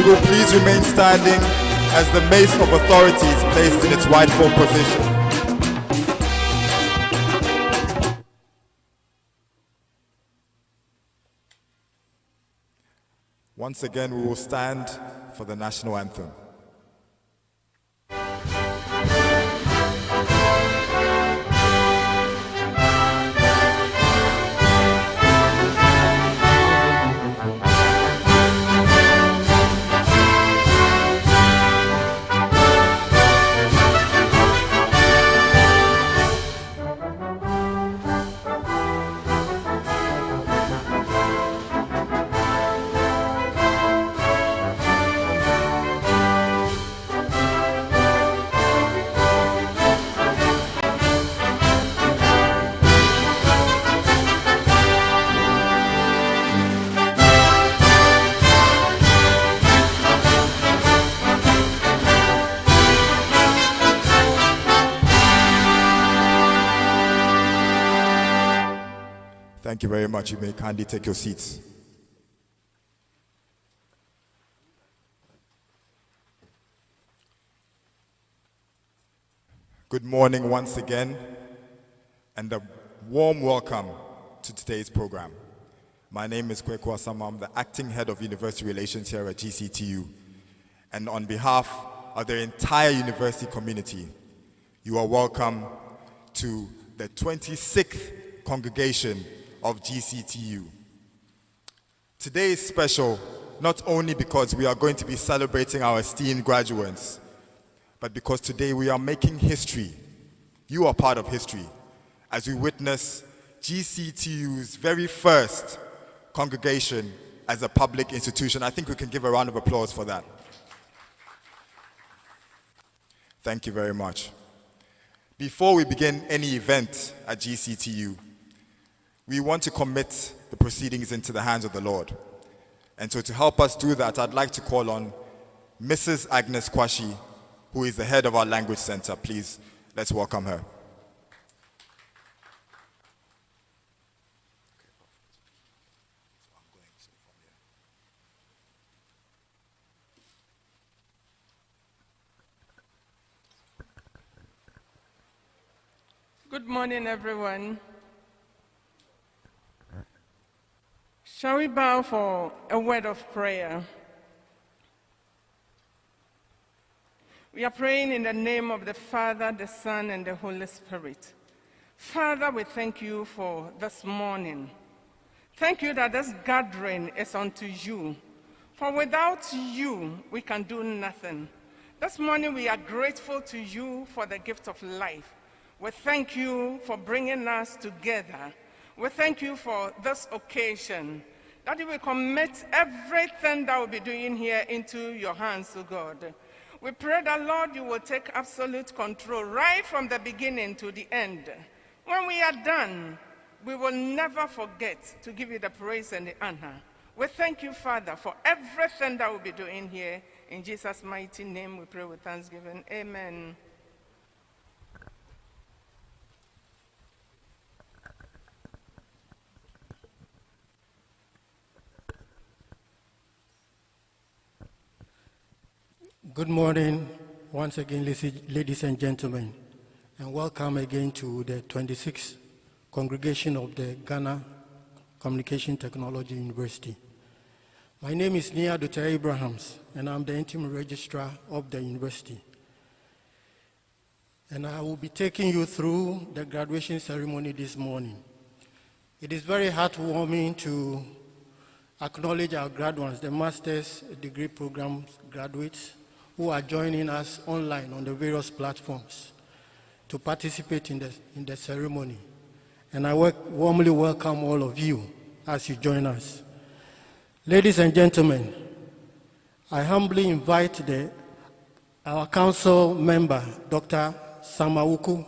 You will please remain standing as the mace of authority is placed in its rightful position. Once again, we will stand for the National Anthem. Thank you very much. You may kindly take your seats. Good morning once again, and a warm welcome to today's program. My name is Kweku Asama. I'm the Acting Head of University Relations here at GCTU. And on behalf of the entire university community, you are welcome to the 26th congregation of GCTU. Today is special not only because we are going to be celebrating our esteemed graduates, but because today we are making history. You are part of history as we witness GCTU's very first congregation as a public institution. I think we can give a round of applause for that. Thank you very much. Before we begin any event at GCTU, we want to commit the proceedings into the hands of the Lord. And so to help us do that, I'd like to call on Mrs. Agnes Kwashi, who is the head of our language center. Please, let's welcome her. Good morning, everyone. Shall we bow for a word of prayer? We are praying in the name of the Father, the Son, and the Holy Spirit. Father, we thank you for this morning. Thank you that this gathering is unto you. For without you, we can do nothing. This morning, we are grateful to you for the gift of life. We thank you for bringing us together. We thank you for this occasion, that you will commit everything that we'll be doing here into your hands, O God. We pray that, Lord, you will take absolute control right from the beginning to the end. When we are done, we will never forget to give you the praise and the honor. We thank you, Father, for everything that we'll be doing here. In Jesus' mighty name, we pray with thanksgiving. Amen. Good morning, once again, ladies and gentlemen, and welcome again to the 26th congregation of the Ghana Communication Technology University. My name is Nia Dr. Abrahams, and I'm the interim registrar of the university. And I will be taking you through the graduation ceremony this morning. It is very heartwarming to acknowledge our graduates, the master's degree program graduates, who are joining us online on the various platforms to participate in the ceremony. And I warmly welcome all of you as you join us. Ladies and gentlemen, I humbly invite our council member, Dr. Samawuku,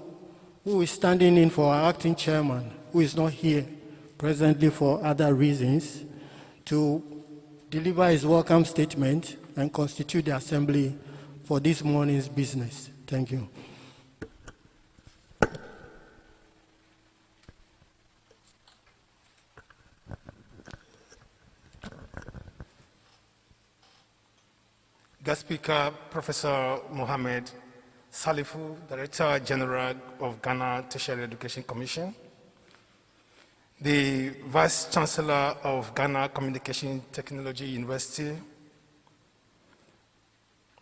who is standing in for our acting chairman, who is not here presently for other reasons, to deliver his welcome statement and constitute the assembly for this morning's business. Thank you. Guest Speaker, Professor Mohammed Salifu, Director General of Ghana Tertiary Education Commission, the Vice Chancellor of Ghana Communication Technology University,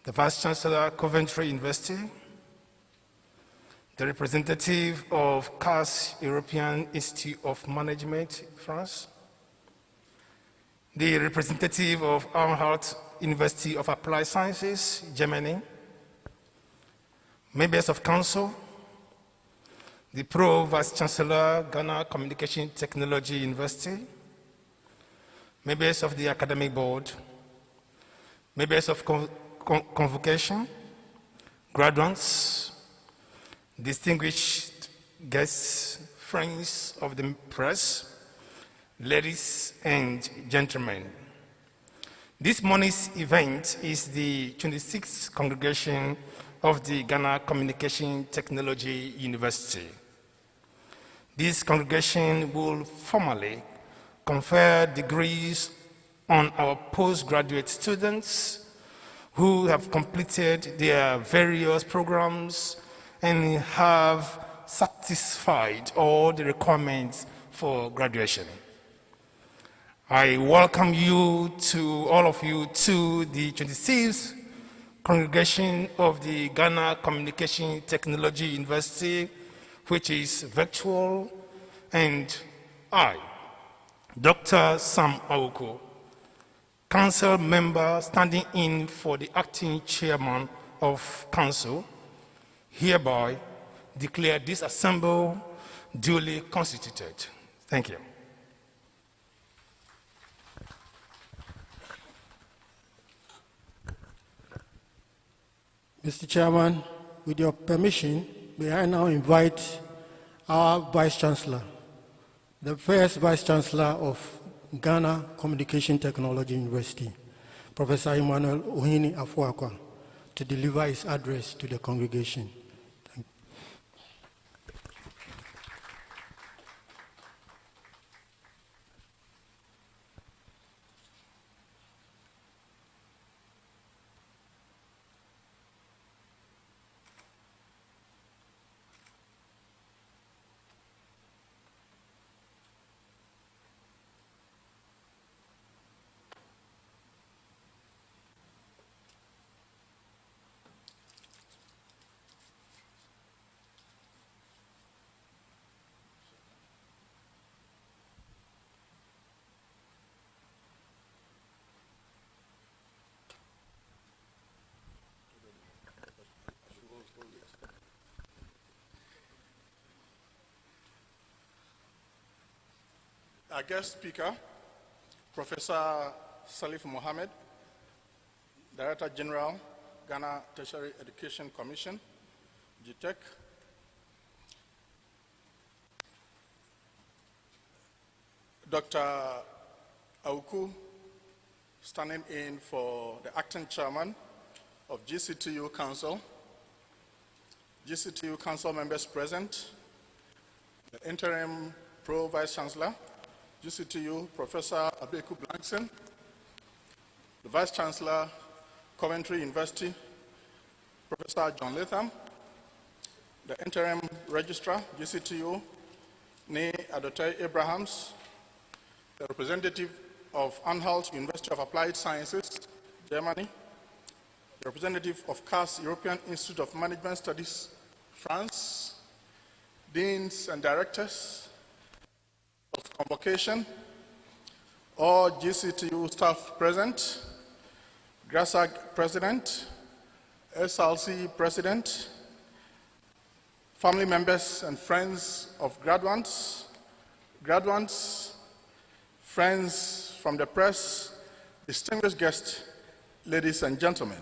the Vice Chancellor, Coventry University, the representative of CAS, European Institute of Management, France, the representative of Unhealth, University of Applied Sciences, Germany, members of council, the Pro Vice Chancellor, Ghana Communication Technology University, members of the academic board, members of convocation, graduates, distinguished guests, friends of the press, ladies and gentlemen. This morning's event is the 26th congregation of the Ghana Communication Technology University. This congregation will formally confer degrees on our postgraduate students who have completed their various programs and have satisfied all the requirements for graduation. I welcome all of you to the 26th congregation of the Ghana Communication Technology University, which is virtual, and I, Dr. Sam Awuku, council member standing in for the acting chairman of council, hereby declare this assembly duly constituted. Thank you. Mr. Chairman, with your permission, may I now invite our Vice Chancellor, the first Vice Chancellor of Ghana Communication Technology University, Professor Emmanuel Ohini Afuakwa, to deliver his address to the congregation. Thank you. Our guest speaker, Professor Salif Mohammed, Director General, Ghana Tertiary Education Commission, GTEC. Dr. Awuku, standing in for the acting chairman of GCTU Council, GCTU Council members present, the interim Pro Vice Chancellor, GCTU, Professor Abeku Blankson, the Vice Chancellor, Coventry University, Professor John Latham, the Interim Registrar, GCTU, Ne Adotai Abrahams, the representative of Unhealth, University of Applied Sciences, Germany, the representative of CAS, European Institute of Management Studies, France, deans and directors of convocation, all GCTU staff present, GRASAG president, SLC president, family members and friends of graduates, friends from the press, distinguished guests, ladies and gentlemen,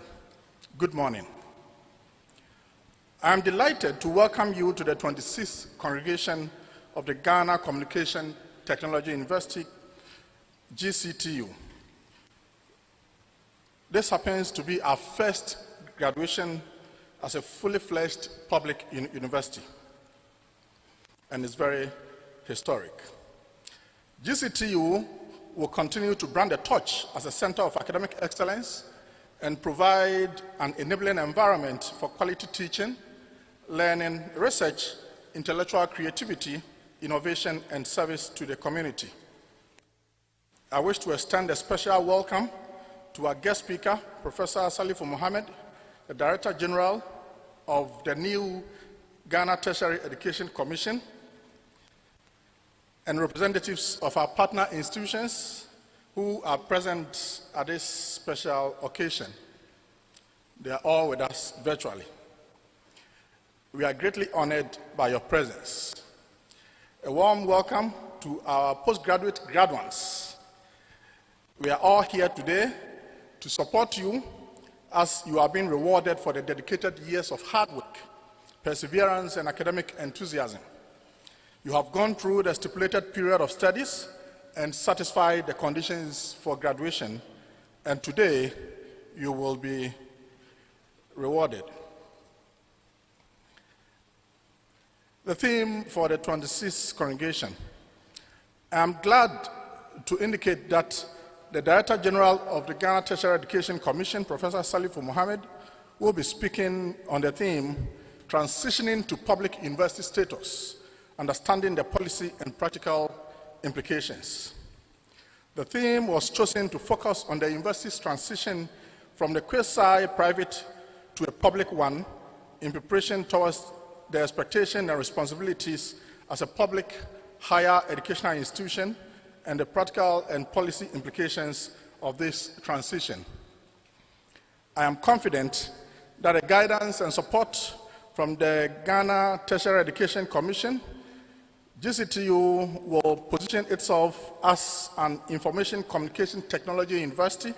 good morning. I am delighted to welcome you to the 26th congregation of the Ghana Communication Technology University, GCTU. This happens to be our first graduation as a fully fledged public university, and it's very historic. GCTU will continue to brand the torch as a center of academic excellence and provide an enabling environment for quality teaching, learning, research, intellectual creativity, innovation, and service to the community. I wish to extend a special welcome to our guest speaker, Professor Salifu Mohammed, the Director General of the new Ghana Tertiary Education Commission, and representatives of our partner institutions who are present at this special occasion. They are all with us virtually. We are greatly honored by your presence. A warm welcome to our postgraduate graduates. We are all here today to support you as you are being rewarded for the dedicated years of hard work, perseverance, and academic enthusiasm. You have gone through the stipulated period of studies and satisfied the conditions for graduation, and today you will be rewarded. The theme for the 26th congregation. I am glad to indicate that the Director General of the Ghana Tertiary Education Commission, Professor Salifu Mohammed, will be speaking on the theme, Transitioning to Public University Status, Understanding the Policy and Practical Implications. The theme was chosen to focus on the university's transition from the quasi-private to a public one in preparation towards the expectation and responsibilities as a public higher educational institution and the practical and policy implications of this transition. I am confident that the guidance and support from the Ghana Tertiary Education Commission, GCTU will position itself as an information communication technology university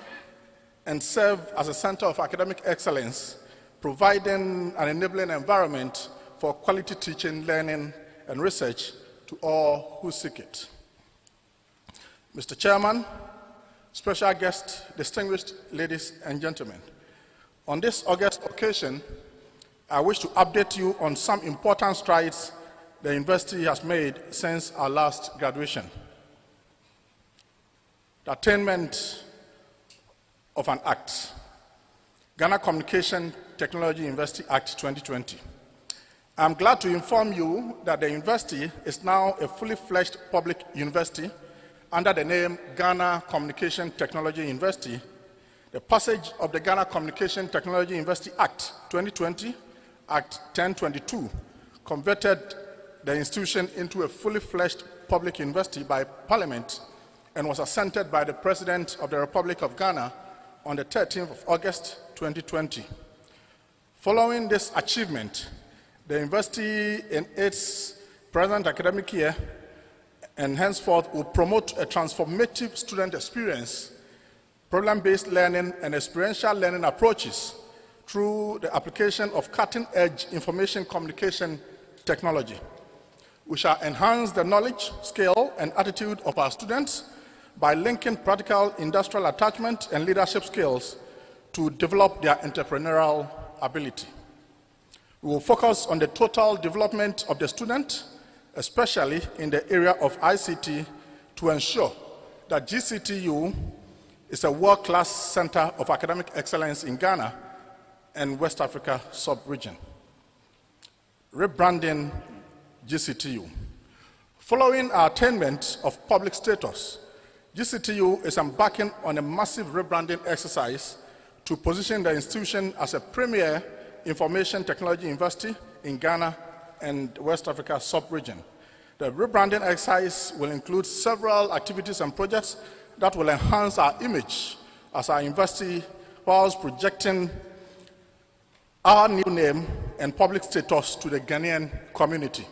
and serve as a center of academic excellence, providing an enabling environment for quality teaching, learning, and research to all who seek it. Mr. Chairman, special guests, distinguished ladies and gentlemen, on this August occasion, I wish to update you on some important strides the university has made since our last graduation. The attainment of an act, Ghana Communication Technology University Act 2020. I'm glad to inform you that the university is now a fully fledged public university under the name Ghana Communication Technology University. The passage of the Ghana Communication Technology University Act 2020, Act 1022, converted the institution into a fully fledged public university by Parliament and was assented by the President of the Republic of Ghana on the 13th of August 2020. Following this achievement, the university in its present academic year and henceforth will promote a transformative student experience, problem-based learning and experiential learning approaches through the application of cutting-edge information communication technology. We shall enhance the knowledge, skill, and attitude of our students by linking practical industrial attachment and leadership skills to develop their entrepreneurial ability. We will focus on the total development of the student, especially in the area of ICT, to ensure that GCTU is a world-class center of academic excellence in Ghana and West Africa sub-region. Rebranding GCTU. Following our attainment of public status, GCTU is embarking on a massive rebranding exercise to position the institution as a premier information technology university in Ghana and West Africa sub-region. The rebranding exercise will include several activities and projects that will enhance our image as our university whilst projecting our new name and public status to the Ghanaian community.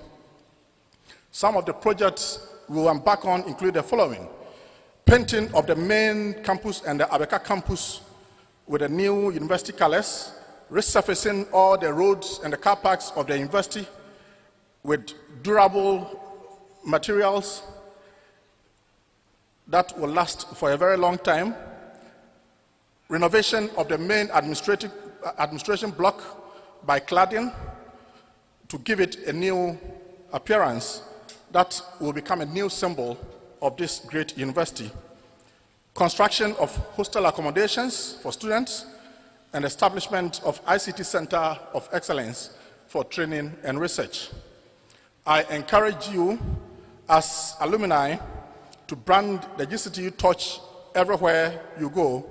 Some of the projects we will embark on include the following: painting of the main campus and the Abeka campus with the new university colors, resurfacing all the roads and the car parks of the university with durable materials that will last for a very long time, renovation of the main administration block by cladding to give it a new appearance that will become a new symbol of this great university, construction of hostel accommodations for students, and establishment of ICT Center of Excellence for training and research. I encourage you as alumni to brand the GCTU torch everywhere you go,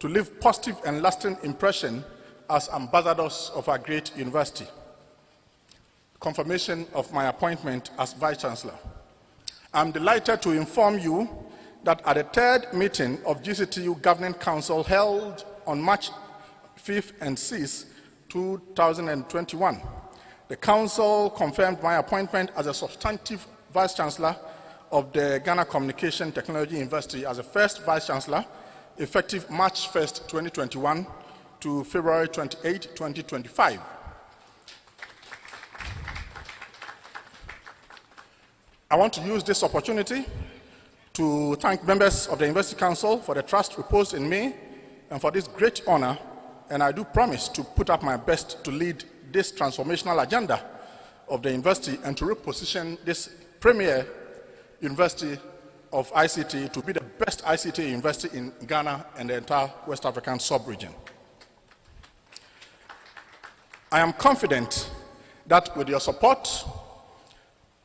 to leave positive and lasting impression as ambassadors of our great university. Confirmation of my appointment as Vice Chancellor. I'm delighted to inform you that at the third meeting of GCTU Governing Council held on March 5th and 6th, 2021, the Council confirmed my appointment as a substantive Vice Chancellor of the Ghana Communication Technology University as the first Vice Chancellor, effective March 1st, 2021 to February 28, 2025. I want to use this opportunity to thank members of the University Council for the trust reposed in me and for this great honor, and I do promise to put up my best to lead this transformational agenda of the university and to reposition this premier university of ICT to be the best ICT university in Ghana and the entire West African sub-region. I am confident that with your support,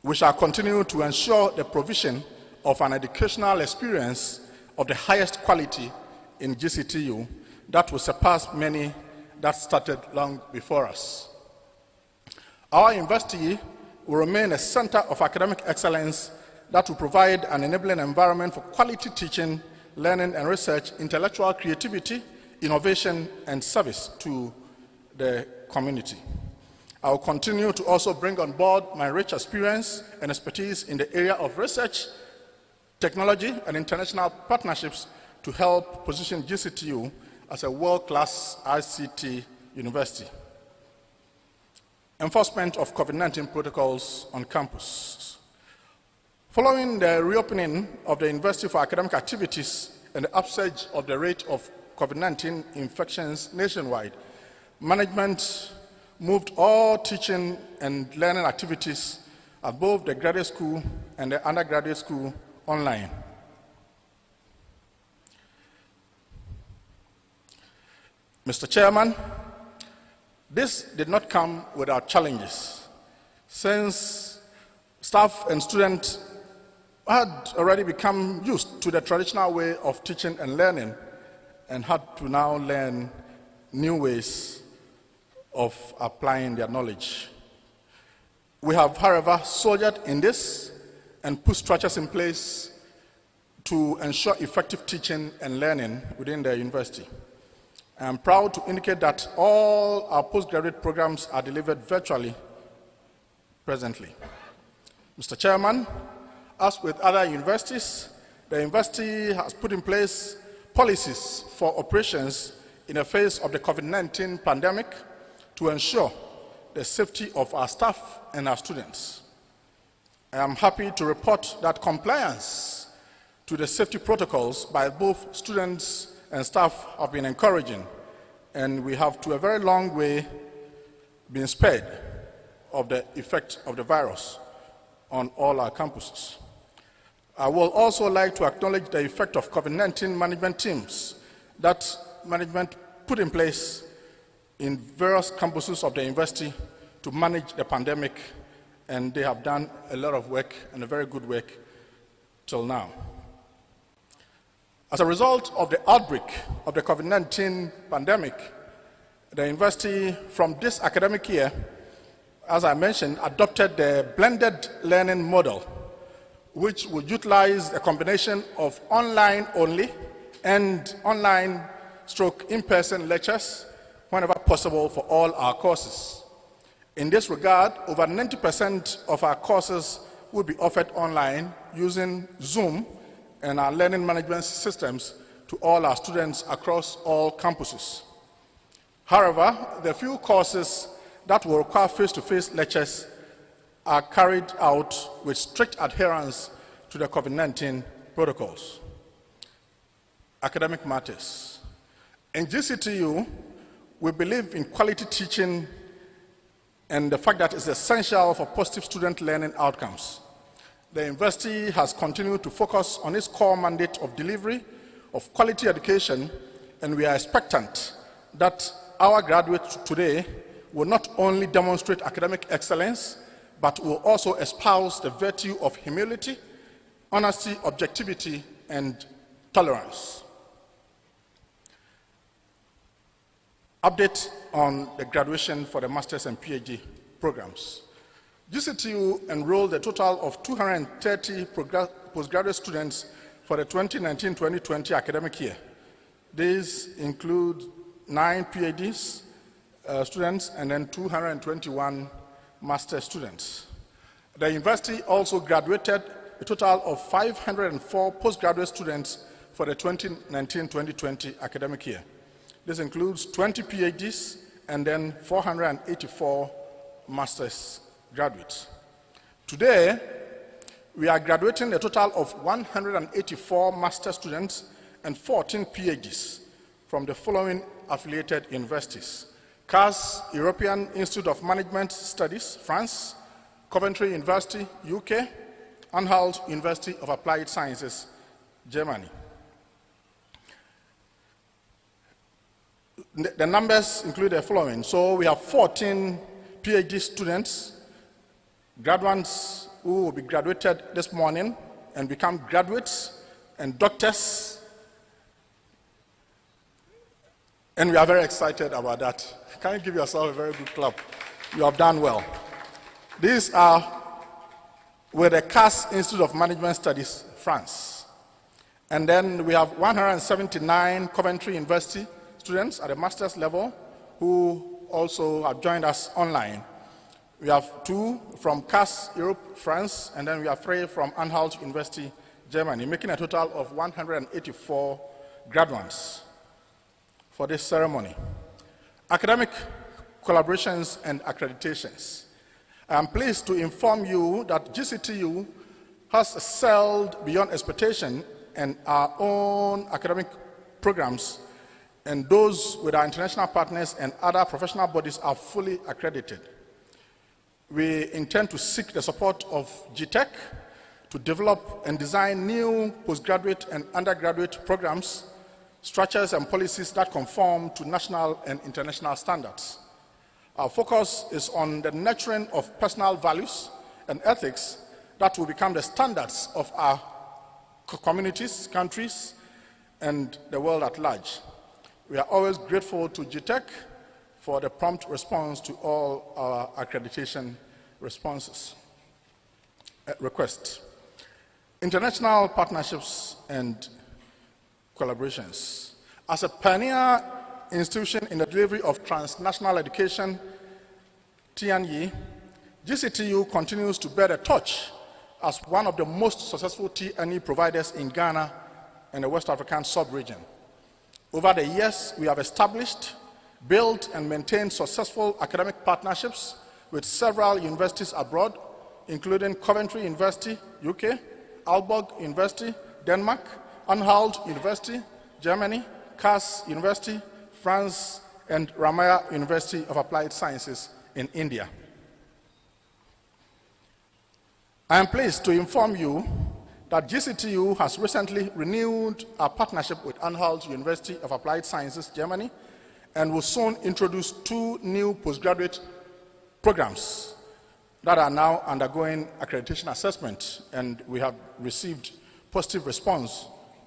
we shall continue to ensure the provision of an educational experience of the highest quality in GCTU that will surpass many that started long before us. Our university will remain a center of academic excellence that will provide an enabling environment for quality teaching, learning and research, intellectual creativity, innovation and service to the community. I will continue to also bring on board my rich experience and expertise in the area of research, technology, and international partnerships to help position GCTU as a world-class ICT university. Enforcement of COVID-19 protocols on campus. Following the reopening of the university for academic activities and the upsurge of the rate of COVID-19 infections nationwide, management moved all teaching and learning activities at both the graduate school and the undergraduate school online. Mr. Chairman, this did not come without challenges, since staff and students had already become used to the traditional way of teaching and learning and had to now learn new ways of applying their knowledge. We have, however, soldiered in this and put structures in place to ensure effective teaching and learning within the university. I am proud to indicate that all our postgraduate programs are delivered virtually presently. Mr. Chairman, as with other universities, the university has put in place policies for operations in the face of the COVID-19 pandemic to ensure the safety of our staff and our students. I am happy to report that compliance to the safety protocols by both students and staff have been encouraging, and we have to a very long way been spared of the effect of the virus on all our campuses. I would also like to acknowledge the effect of COVID-19 management teams that management put in place in various campuses of the university to manage the pandemic, and they have done a lot of work and a very good work till now. As a result of the outbreak of the COVID-19 pandemic, the university from this academic year, as I mentioned, adopted the blended learning model, which would utilize a combination of online-only and online/in-person lectures whenever possible for all our courses. In this regard, over 90% of our courses will be offered online using Zoom and our learning management systems to all our students across all campuses. However, the few courses that will require face-to-face lectures are carried out with strict adherence to the COVID-19 protocols. Academic matters. In GCTU, we believe in quality teaching and the fact that it's essential for positive student learning outcomes. The university has continued to focus on its core mandate of delivery of quality education, and we are expectant that our graduates today will not only demonstrate academic excellence, but will also espouse the virtue of humility, honesty, objectivity, and tolerance. Update on the graduation for the master's and PhD programs. GCTU enrolled a total of 230 postgraduate students for the 2019-2020 academic year. These include 9 PhDs students and then 221 master students. The university also graduated a total of 504 postgraduate students for the 2019-2020 academic year. This includes 20 PhDs and then 484 master's graduates. Today, we are graduating a total of 184 master students and 14 PhDs from the following affiliated universities: CAS, European Institute of Management Studies, France; Coventry University, UK; Unhealth, University of Applied Sciences, Germany. The numbers include the following. So we have 14 PhD students, graduates who will be graduated this morning and become graduates and doctors. And we are very excited about that. Can you give yourself a very good clap? You have done well. These are with the CAS Institute of Management Studies, France. And then we have 179 Coventry University students at the master's level who also have joined us online. We have 2 from CAS Europe, France, and then we have 3 from Unhealth University, Germany, making a total of 184 graduates for this ceremony. Academic collaborations and accreditations. I am pleased to inform you that GCTU has excelled beyond expectation, and our own academic programs and those with our international partners and other professional bodies are fully accredited. We intend to seek the support of GTech to develop and design new postgraduate and undergraduate programs, structures, and policies that conform to national and international standards. Our focus is on the nurturing of personal values and ethics that will become the standards of our communities, countries, and the world at large. We are always grateful to GTech for the prompt response to all our accreditation requests. International partnerships and collaborations. As a pioneer institution in the delivery of transnational education, TNE, GCTU continues to bear the torch as one of the most successful TNE providers in Ghana and the West African sub-region. Over the years, we have established, built, and maintained successful academic partnerships with several universities abroad, including Coventry University, UK; Aalborg University, Denmark; Unhealth University, Germany; CAS University, France; and Ramaya University of Applied Sciences in India. I am pleased to inform you that GCTU has recently renewed our partnership with Unhealth University of Applied Sciences, Germany, and will soon introduce 2 new postgraduate programs that are now undergoing accreditation assessment, and we have received positive response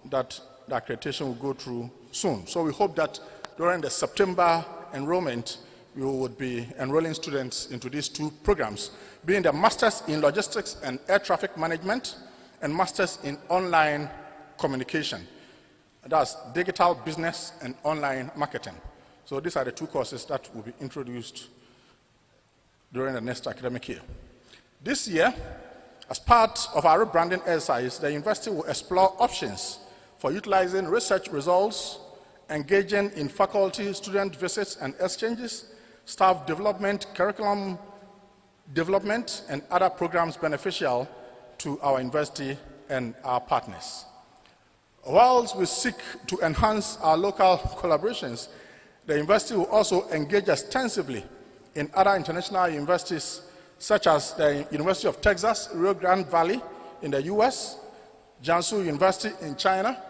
that the accreditation will go through soon. So we hope that during the September enrollment, we would be enrolling students into these two programs, being the Masters in Logistics and Air Traffic Management and Masters in Online Communication. That's Digital Business and Online Marketing. So these are the two courses that will be introduced during the next academic year. This year, as part of our rebranding exercise, the university will explore options for utilizing research results, engaging in faculty-student visits and exchanges, staff development, curriculum development, and other programs beneficial to our university and our partners. Whilst we seek to enhance our local collaborations, the university will also engage extensively in other international universities, such as the University of Texas, Rio Grande Valley in the US, Jiangsu University in China,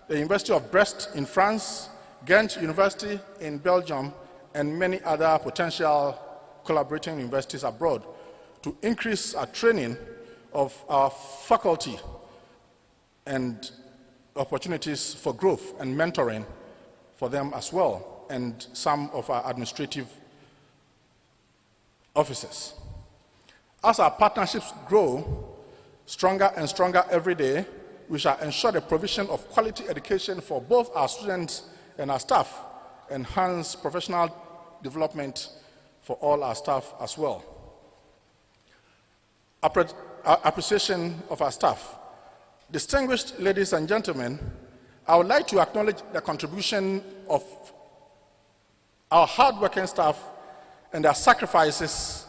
the University of Brest in France, Ghent University in Belgium, and many other potential collaborating universities abroad to increase our training of our faculty and opportunities for growth and mentoring for them as well, and some of our administrative officers. As our partnerships grow stronger and stronger every day, we shall ensure the provision of quality education for both our students and our staff, enhance professional development for all our staff as well. Appreciation of our staff. Distinguished ladies and gentlemen, I would like to acknowledge the contribution of our hardworking staff and their sacrifices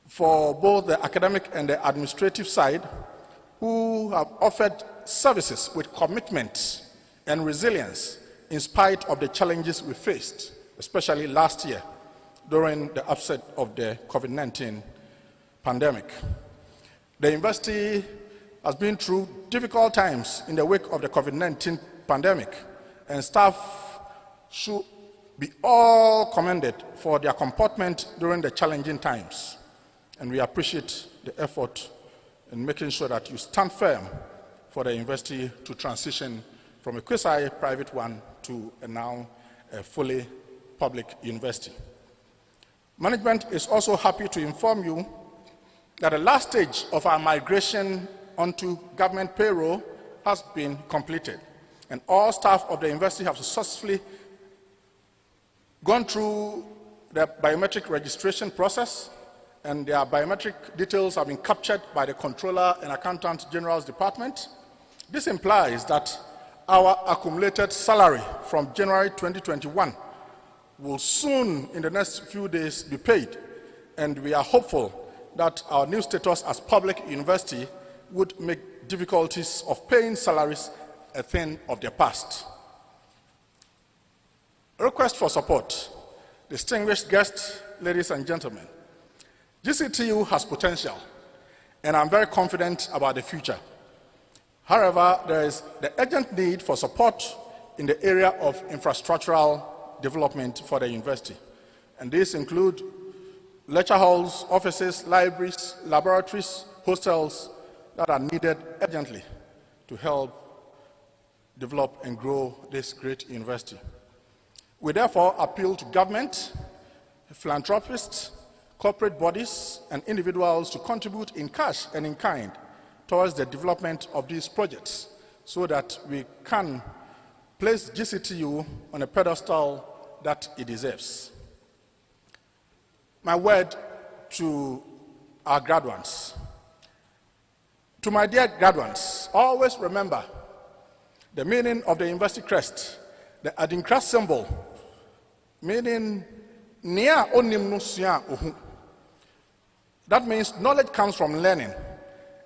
for both the academic and the administrative side, who have offered services with commitment and resilience in spite of the challenges we faced, especially last year during the upset of the COVID-19 pandemic. The university has been through difficult times in the wake of the COVID-19 pandemic, and staff should be all commended for their comportment during the challenging times. And we appreciate the effort in making sure that you stand firm for the university to transition from a quasi-private one to now a fully public university. Management is also happy to inform you that the last stage of our migration onto government payroll has been completed, and all staff of the university have successfully gone through the biometric registration process, and their biometric details have been captured by the Controller and Accountant General's Department. This implies that our accumulated salary from January 2021 will soon, in the next few days, be paid, and we are hopeful that our new status as public university would make difficulties of paying salaries a thing of the past. A request for support. Distinguished guests, ladies and gentlemen, GCTU has potential, and I'm very confident about the future. However, there is the urgent need for support in the area of infrastructural development for the university, and these include lecture halls, offices, libraries, laboratories, hostels that are needed urgently to help develop and grow this great university. We therefore appeal to government, philanthropists, corporate bodies, and individuals to contribute in cash and in kind towards the development of these projects so that we can place GCTU on a pedestal that it deserves. My word to our graduates. To my dear graduates, always remember the meaning of the university crest, the Adinkra symbol, meaning Nia onim no sua ohu. That means knowledge comes from learning,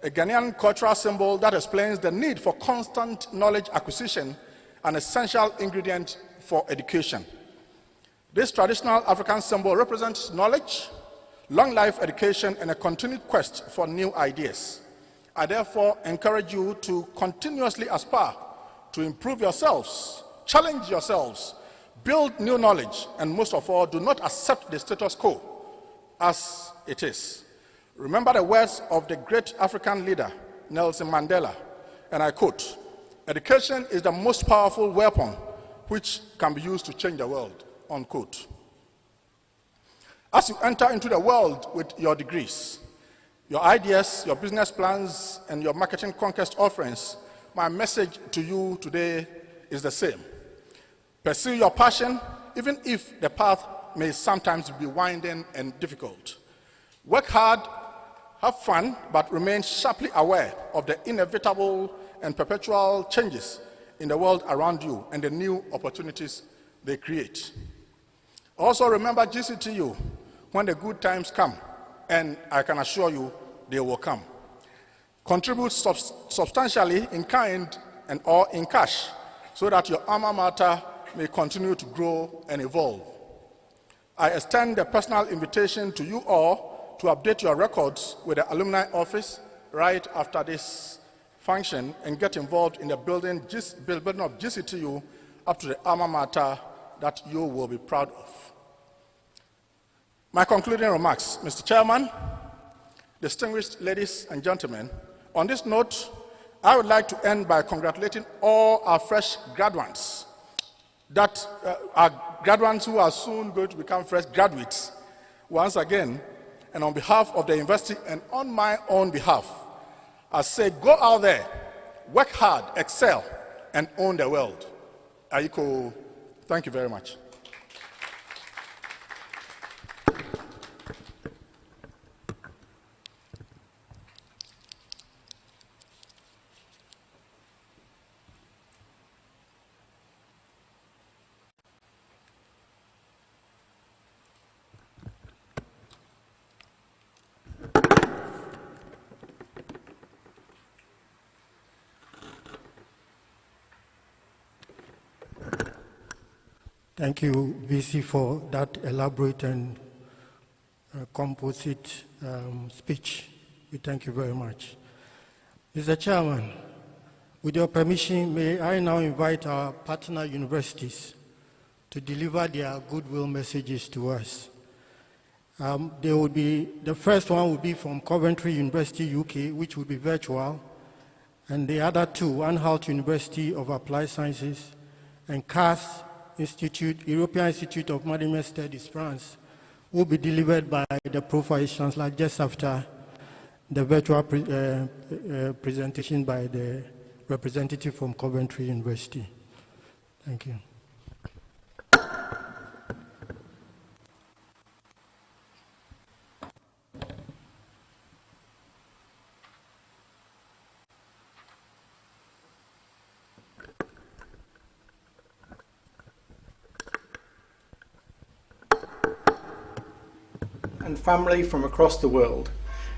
a Ghanaian cultural symbol that explains the need for constant knowledge acquisition, an essential ingredient for education. This traditional African symbol represents knowledge, long life education, and a continued quest for new ideas. I therefore encourage you to continuously aspire to improve yourselves, challenge yourselves, build new knowledge, and most of all, do not accept the status quo as it is. Remember the words of the great African leader, Nelson Mandela, and I quote, Education is the most powerful weapon which can be used to change the world, unquote. As you enter into the world with your degrees, your ideas, your business plans, and your marketing conquest offerings, my message to you today is the same. Pursue your passion, even if the path may sometimes be winding and difficult. Work hard, have fun, but remain sharply aware of the inevitable and perpetual changes in the world around you and the new opportunities they create. Also remember GCTU when the good times come, and I can assure you they will come. Contribute substantially in kind and or in cash so that your alma mater may continue to grow and evolve. I extend a personal invitation to you all to update your records with the alumni office right after this function and get involved in the building of GCTU up to the alma mater that you will be proud of. My concluding remarks, Mr. Chairman, distinguished ladies and gentlemen, on this note, I would like to end by congratulating all our fresh graduates that are graduates who are soon going to become fresh graduates once again, and on behalf of the university and on my own behalf, I say go out there, work hard, excel, and own the world. Aiko, thank you very much. Thank you, VC, for that elaborate and composite speech. We thank you very much. Mr. Chairman, with your permission, may I now invite our partner universities to deliver their goodwill messages to us. The first one will be from Coventry University, UK, which will be virtual, and the other two, Unhealth University of Applied Sciences and CAS European Institute of Management Studies, France, will be delivered by the Profile Chancellor just after the virtual presentation by the representative from Coventry University. Thank you. And family from across the world.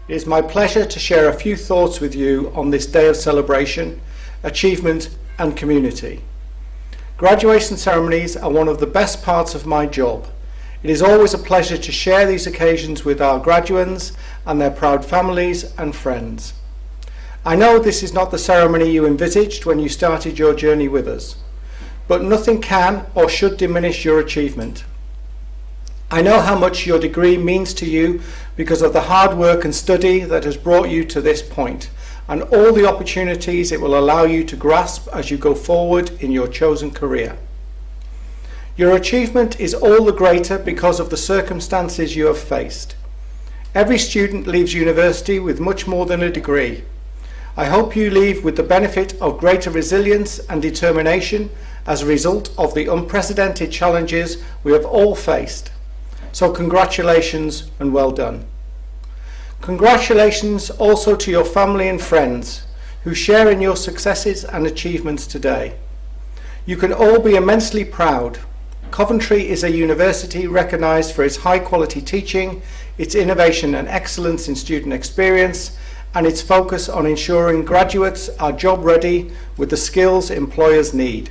It is my pleasure to share a few thoughts with you on this day of celebration, achievement and community. Graduation ceremonies are one of the best parts of my job. It is always a pleasure to share these occasions with our graduands and their proud families and friends. I know this is not the ceremony you envisaged when you started your journey with us, but nothing can or should diminish your achievement. I know how much your degree means to you because of the hard work and study that has brought you to this point, and all the opportunities it will allow you to grasp as you go forward in your chosen career. Your achievement is all the greater because of the circumstances you have faced. Every student leaves university with much more than a degree. I hope you leave with the benefit of greater resilience and determination as a result of the unprecedented challenges we have all faced. So congratulations and well done. Congratulations also to your family and friends who share in your successes and achievements today. You can all be immensely proud. Coventry is a university recognised for its high quality teaching, its innovation and excellence in student experience, and its focus on ensuring graduates are job ready with the skills employers need.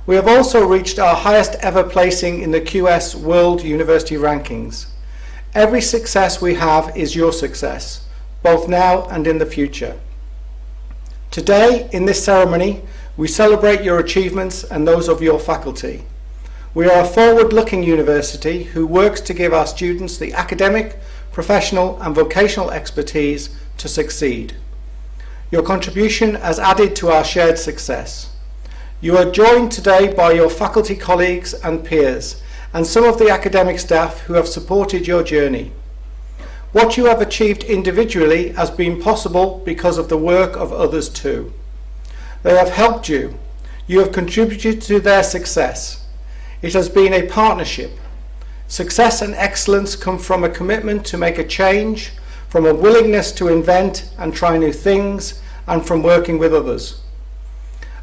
We have also reached our highest ever placing in the QS World University Rankings. Every success we have is your success, both now and in the future. Today, in this ceremony, we celebrate your achievements and those of your faculty. We are a forward-looking university who works to give our students the academic, professional and vocational expertise to succeed. Your contribution has added to our shared success. You are joined today by your faculty colleagues and peers, and some of the academic staff who have supported your journey. What you have achieved individually has been possible because of the work of others too. They have helped you. You have contributed to their success. It has been a partnership. Success and excellence come from a commitment to make a change, from a willingness to invent and try new things, and from working with others.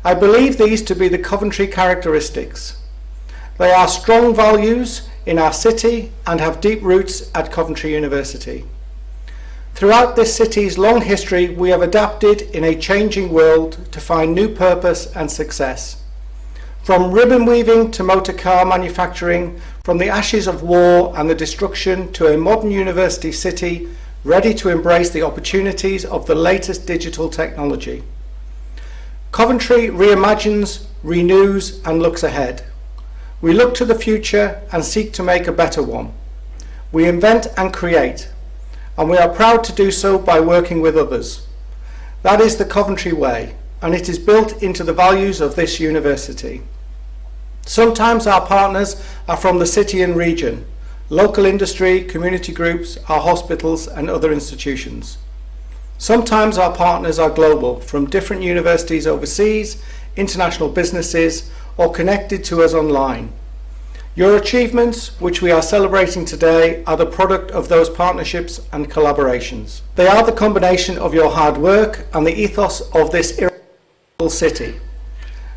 I believe these to be the Coventry characteristics. They are strong values in our city and have deep roots at Coventry University. Throughout this city's long history, we have adapted in a changing world to find new purpose and success. From ribbon weaving to motor car manufacturing, from the ashes of war and the destruction to a modern university city ready to embrace the opportunities of the latest digital technology. Coventry reimagines, renews, and looks ahead. We look to the future and seek to make a better one. We invent and create, and we are proud to do so by working with others. That is the Coventry way, and it is built into the values of this university. Sometimes our partners are from the city and region, local industry, community groups, our hospitals and other institutions. Sometimes our partners are global, from different universities overseas, international businesses, or connected to us online. Your achievements, which we are celebrating today, are the product of those partnerships and collaborations. They are the combination of your hard work and the ethos of this irreplaceable city.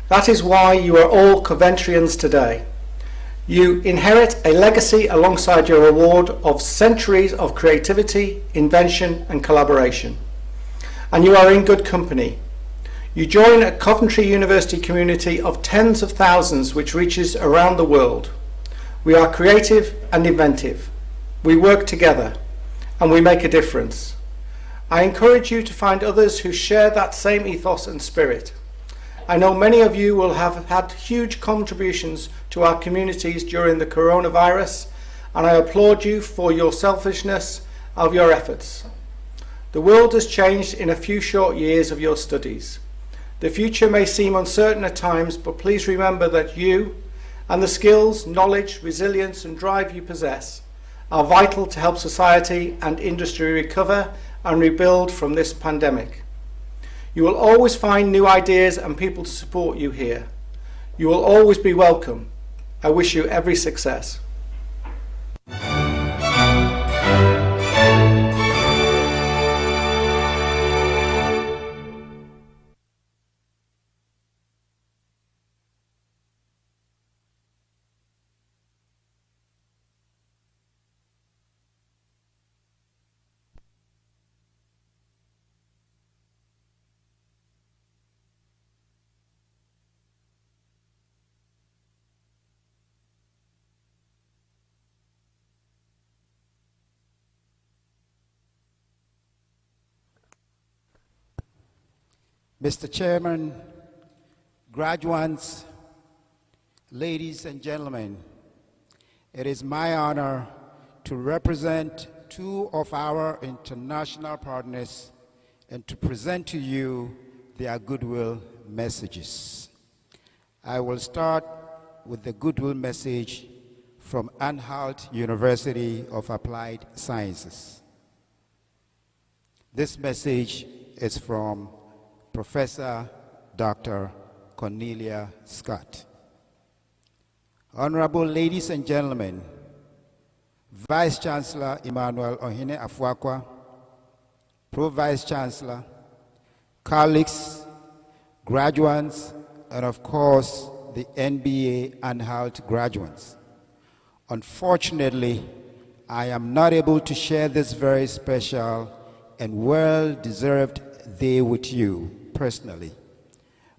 That is why you are all Coventrians today. You inherit a legacy alongside your reward of centuries of creativity, invention and collaboration. And you are in good company. You join a Coventry University community of tens of thousands which reaches around the world. We are creative and inventive. We work together and we make a difference. I encourage you to find others who share that same ethos and spirit. I know many of you will have had huge contributions to our communities during the coronavirus, and I applaud you for your selfishness of your efforts. The world has changed in a few short years of your studies. The future may seem uncertain at times, but please remember that you and the skills, knowledge, resilience and drive you possess are vital to help society and industry recover and rebuild from this pandemic. You will always find new ideas and people to support you here. You will always be welcome. I wish you every success. Mr. Chairman, graduates, ladies and gentlemen, it is my honor to represent two of our international partners and to present to you their Goodwill messages. I will start with the Goodwill message from Unhealth University of Applied Sciences. This message is from Professor Dr. Cornelia Scott. Honorable ladies and gentlemen, Vice Chancellor Emmanuel Ohene Afuakwa, Pro-Vice Chancellor, colleagues, graduates, and of course, the NBA Unhealth graduates. Unfortunately, I am not able to share this very special and well-deserved day with you personally,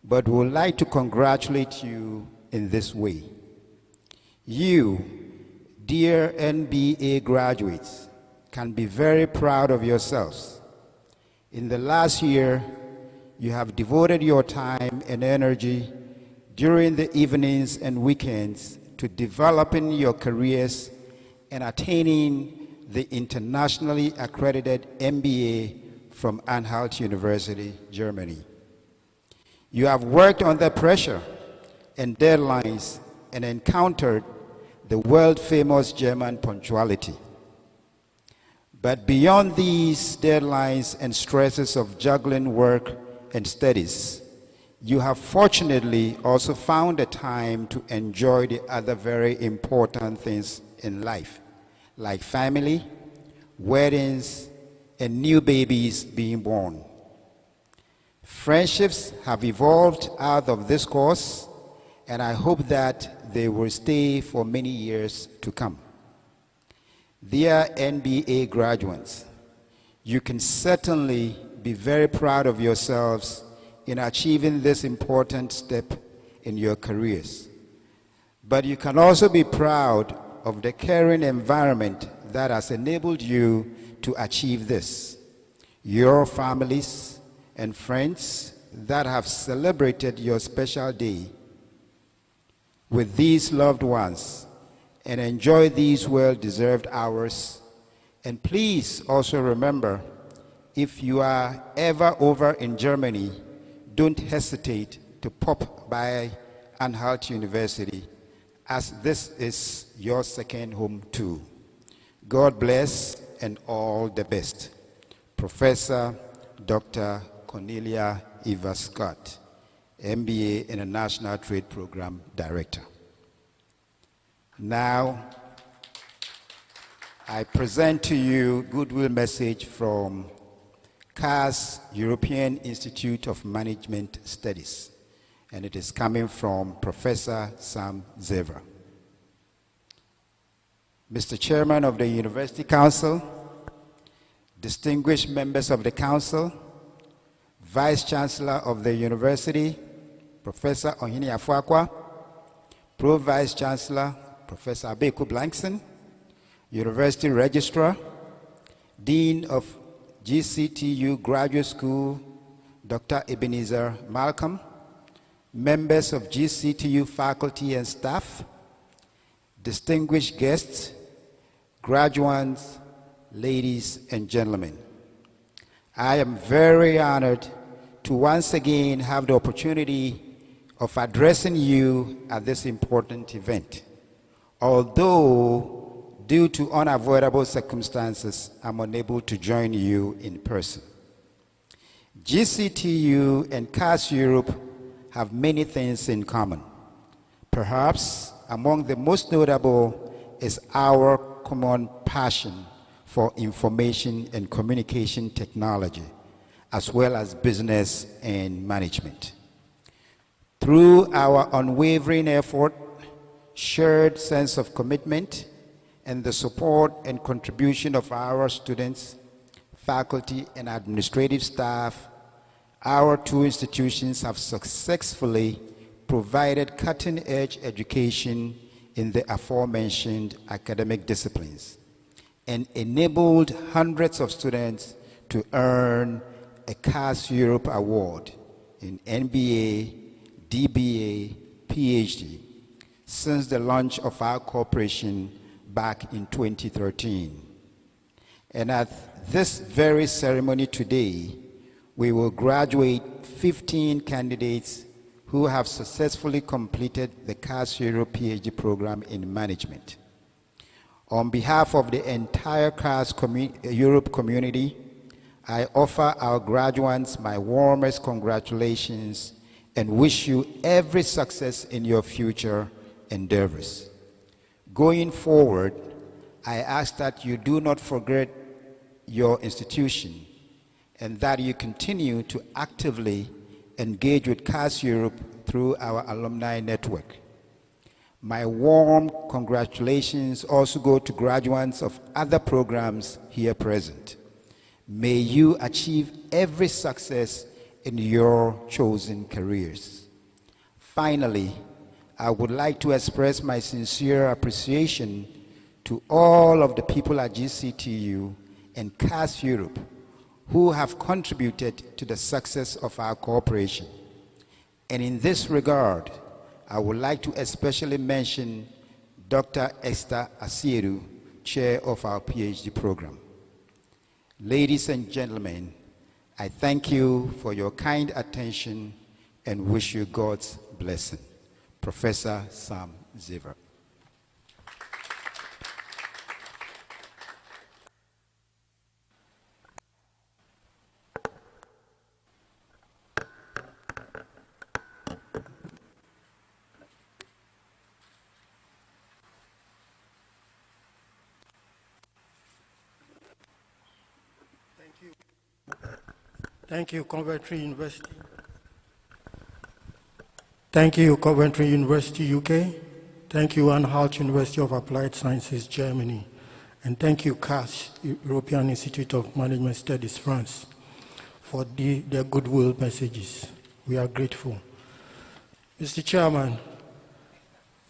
but would like to congratulate you in this way. You, dear NBA graduates, can be very proud of yourselves. In the last year, you have devoted your time and energy during the evenings and weekends to developing your careers and attaining the internationally accredited MBA from Unhealth University, Germany. You have worked under pressure and deadlines and encountered the world-famous German punctuality. But beyond these deadlines and stresses of juggling work and studies, you have fortunately also found the time to enjoy the other very important things in life, like family, weddings, and new babies being born. Friendships have evolved out of this course, and I hope that they will stay for many years to come. Dear NBA graduates, you can certainly be very proud of yourselves in achieving this important step in your careers. But you can also be proud of the caring environment that has enabled you to achieve this. Your families and friends that have celebrated your special day with these loved ones, and enjoy these well-deserved hours. And please also remember, if you are ever over in Germany, don't hesitate to pop by Unhealth University, as this is your second home too. God bless and all the best. Professor Dr. Cornelia Eva Scott, MBA International Trade Program Director. Now, I present to you Goodwill message from CAS, European Institute of Management Studies, and it is coming from Professor Sam Zevra. Mr. Chairman of the University Council, distinguished members of the Council, Vice Chancellor of the University, Professor Ohini Afuakwa, Pro-Vice Chancellor, Professor Abeku Blankson, University Registrar, Dean of GCTU Graduate School, Dr. Ebenezer Malcolm, members of GCTU faculty and staff, distinguished guests, graduates, ladies and gentlemen. I am very honored to once again have the opportunity of addressing you at this important event. Although, due to unavoidable circumstances, I'm unable to join you in person. GCTU and CAS Europe have many things in common. Perhaps among the most notable is our common passion for information and communication technology, as well as business and management. Through our unwavering effort, shared sense of commitment, and the support and contribution of our students, faculty, and administrative staff, our two institutions have successfully provided cutting-edge education in the aforementioned academic disciplines and enabled hundreds of students to earn a CAS Europe Award in MBA, DBA, PhD since the launch of our corporation back in 2013. And at this very ceremony today, we will graduate 15 candidates who have successfully completed the CAS Europe PhD program in management. On behalf of the entire CAS Europe community, I offer our graduates my warmest congratulations and wish you every success in your future endeavors. Going forward, I ask that you do not forget your institution and that you continue to actively engage with CAS Europe through our alumni network. My warm congratulations also go to graduates of other programs here present. May you achieve every success in your chosen careers. Finally, I would like to express my sincere appreciation to all of the people at GCTU and CAS Europe who have contributed to the success of our cooperation. And in this regard, I would like to especially mention Dr. Esther Asieru, chair of our PhD program. Ladies and gentlemen, I thank you for your kind attention and wish you God's blessing. Professor Sam Ziver. Thank you, Coventry University. Thank you, Coventry University, UK. Thank you, Unhealth University of Applied Sciences, Germany. And thank you, CAS, European Institute of Management Studies, France, for their goodwill messages. We are grateful. Mr. Chairman,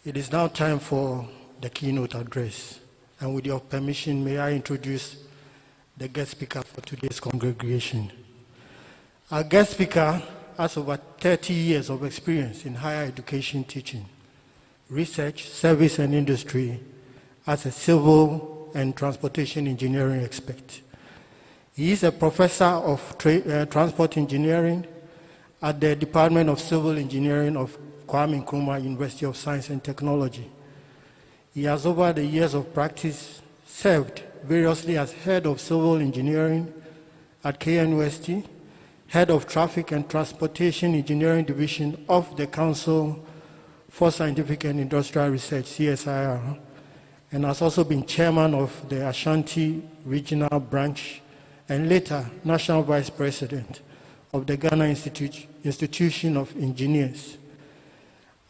it is now time for the keynote address. And with your permission, may I introduce the guest speaker for today's congregation. Our guest speaker has over 30 years of experience in higher education teaching, research, service, and industry as a civil and transportation engineering expert. He is a professor of transport engineering at the Department of Civil Engineering of Kwame Nkrumah University of Science and Technology. He has, over the years of practice, served variously as head of civil engineering at KNUST, head of Traffic and Transportation Engineering Division of the Council for Scientific and Industrial Research, CSIR, and has also been chairman of the Ashanti Regional Branch and later National Vice President of the Ghana Institution of Engineers.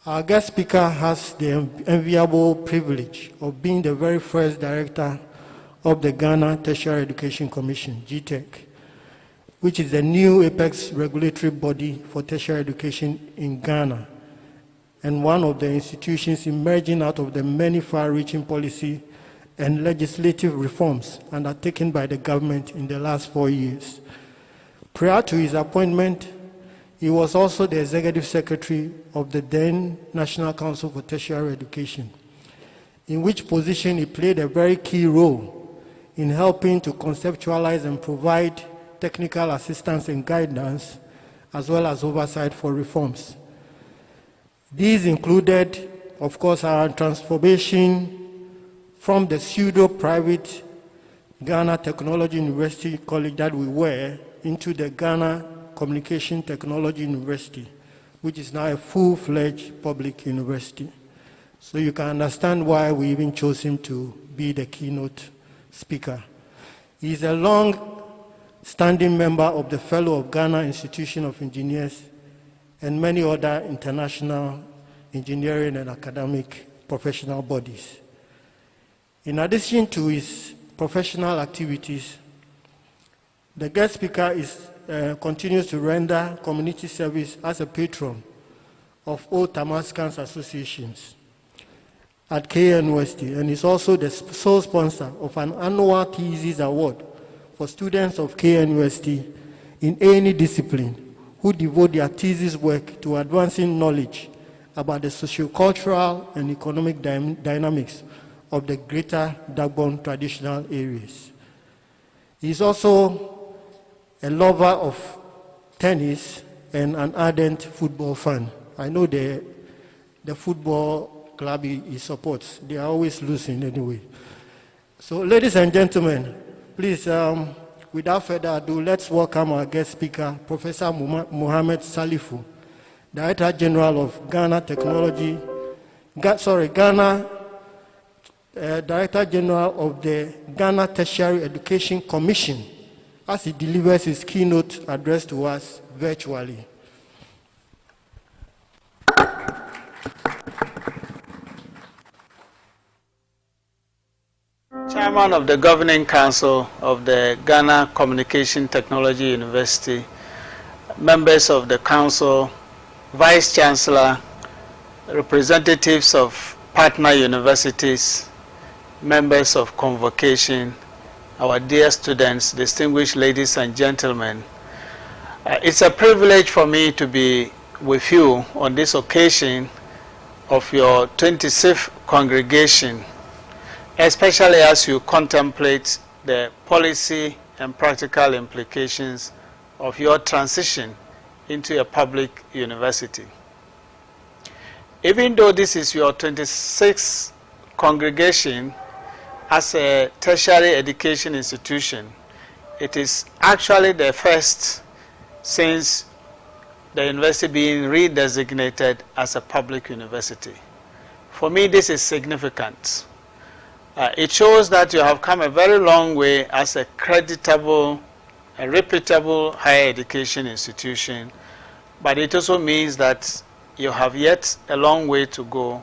Our guest speaker has the enviable privilege of being the very first director of the Ghana Tertiary Education Commission, GTEC, which is the new apex regulatory body for tertiary education in Ghana, and one of the institutions emerging out of the many far-reaching policy and legislative reforms undertaken by the government in the last 4 years. Prior to his appointment, he was also the executive secretary of the then National Council for Tertiary Education, in which position he played a very key role in helping to conceptualize and provide technical assistance and guidance, as well as oversight for reforms. These included, of course, our transformation from the pseudo-private Ghana Technology University College that we were into the Ghana Communication Technology University, which is now a full-fledged public university. So you can understand why we even chose him to be the keynote speaker. He is a long-standing member of the Fellow of Ghana Institution of Engineers and many other international engineering and academic professional bodies. In addition to his professional activities, the guest speaker continues to render community service as a patron of all Tamaskans associations at KNUST, and is also the sole sponsor of an annual thesis award for students of KNUST in any discipline who devote their thesis work to advancing knowledge about the sociocultural and economic dynamics of the greater Dagbon traditional areas. He is also a lover of tennis and an ardent football fan. I know the football club he supports, they are always losing anyway. So, ladies and gentlemen, please, without further ado, let's welcome our guest speaker, Professor Mohamed Salifu, Director General of Ghana Director General of the Ghana Tertiary Education Commission, as he delivers his keynote address to us virtually. Chairman of the Governing Council of the Ghana Communication Technology University, members of the Council, Vice Chancellor, representatives of partner universities, members of convocation, our dear students, distinguished ladies and gentlemen. It's a privilege for me to be with you on this occasion of your 26th congregation, especially as you contemplate the policy and practical implications of your transition into a public university. Even though this is your 26th congregation as a tertiary education institution, it is actually the first since the university being redesignated as a public university. For me, this is significant. It shows that you have come a very long way as a creditable, a reputable higher education institution, but it also means that you have yet a long way to go,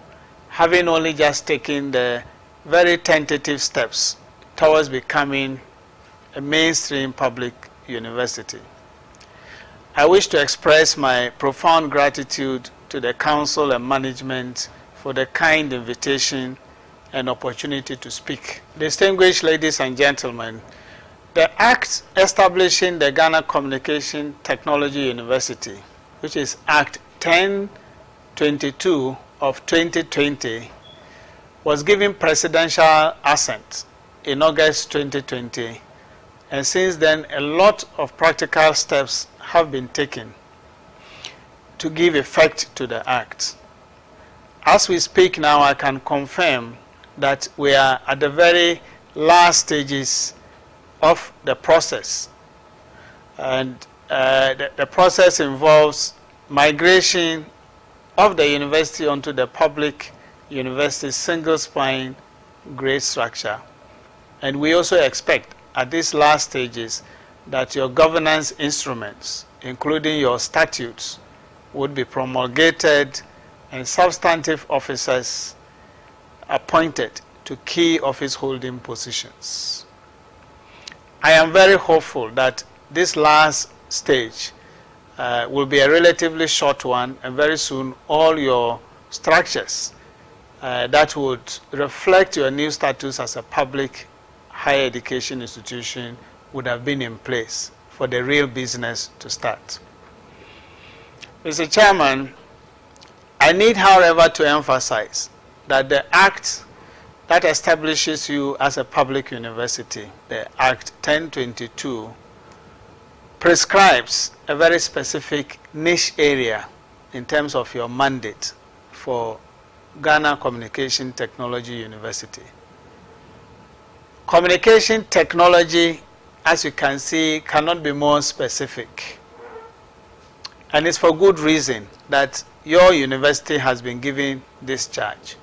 having only just taken the very tentative steps towards becoming a mainstream public university. I wish to express my profound gratitude to the council and management for the kind invitation and opportunity to speak. Distinguished ladies and gentlemen, the Act establishing the Ghana Communication Technology University, which is Act 1022 of 2020, was given presidential assent in August 2020, and since then a lot of practical steps have been taken to give effect to the Act. As we speak now, I can confirm that we are at the very last stages of the process. And the process involves migration of the university onto the public university single spine grade structure. And we also expect at these last stages that your governance instruments, including your statutes, would be promulgated and substantive officers appointed to key office holding positions. I am very hopeful that this last stage will be a relatively short one, and very soon all your structures that would reflect your new status as a public higher education institution would have been in place for the real business to start. Mr. Chairman, I need, however, to emphasize that the Act that establishes you as a public university, the Act 1022, prescribes a very specific niche area in terms of your mandate for Ghana Communication Technology University. Communication technology, as you can see, cannot be more specific. And it's for good reason that your university has been given this charge.